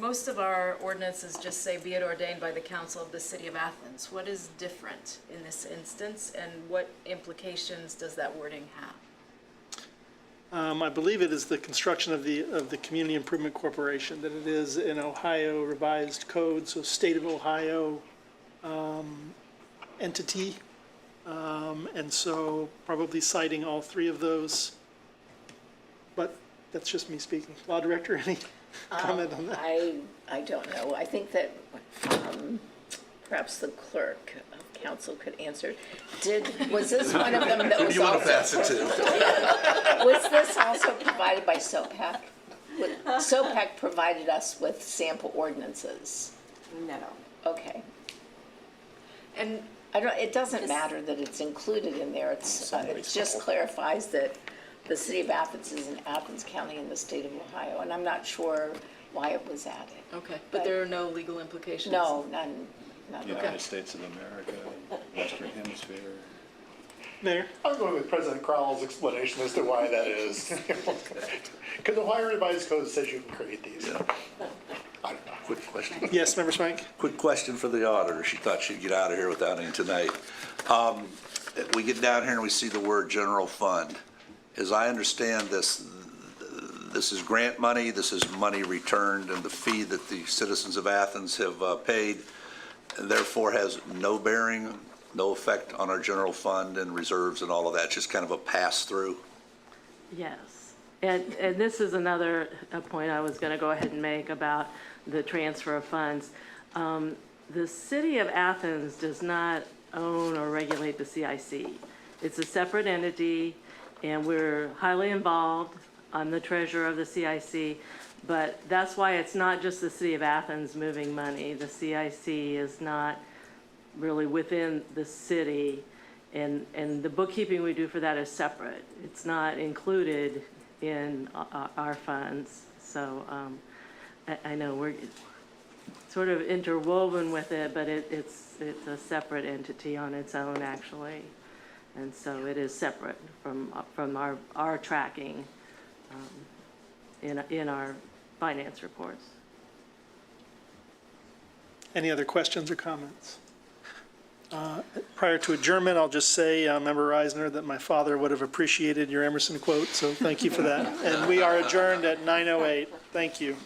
Most of our ordinances just say, be it ordained by the Council of the City of Athens. What is different in this instance, and what implications does that wording have? I believe it is the construction of the Community Improvement Corporation, that it is an Ohio revised code, so state of Ohio entity. And so probably citing all three of those. But that's just me speaking. Law Director, any comment on that? I don't know. I think that perhaps the clerk of council could answer. Was this one of them that was You want to also, pass it to? was this also provided by SOPAC? SOPAC provided us with sample ordinances. No. Okay. And It doesn't matter that it's included in there. It just clarifies that the city of Athens is in Athens County in the state of Ohio, and I'm not sure why it was added. okay, but there are no legal implications? No, none. United States of America, Western Hemisphere. Mayor? I'm going with President Crowell's explanation as to why that is. Because Ohio Revised Code says you can create these. Yeah. I don't know. Quick question. Yes, Member Swank? Quick question for the auditor. She thought she'd get out of here without any tonight. We get down here and we see the word general fund. As I understand this, this is grant money, this is money returned, and the fee that the citizens of Athens have paid, and therefore has no bearing, no effect on our general fund and reserves and all of that, just kind of a pass-through. Yes, and this is another point I was going to go ahead and make about the transfer of funds. The city of Athens does not own or regulate the CIC. It's a separate entity, and we're highly involved. I'm the treasurer of the CIC, but that's why it's not just the city of Athens moving money. The CIC is not really within the city, and the bookkeeping we do for that is separate. It's not included in our funds. So I know we're sort of interwoven with it, but it's a separate entity on its own, actually. And so it is separate from our tracking in our finance reports. Any other questions or comments? Prior to adjournment, I'll just say, Member Eisner, that my father would have appreciated your Emerson quote, so thank you for that. And we are adjourned at 9:08. Thank you.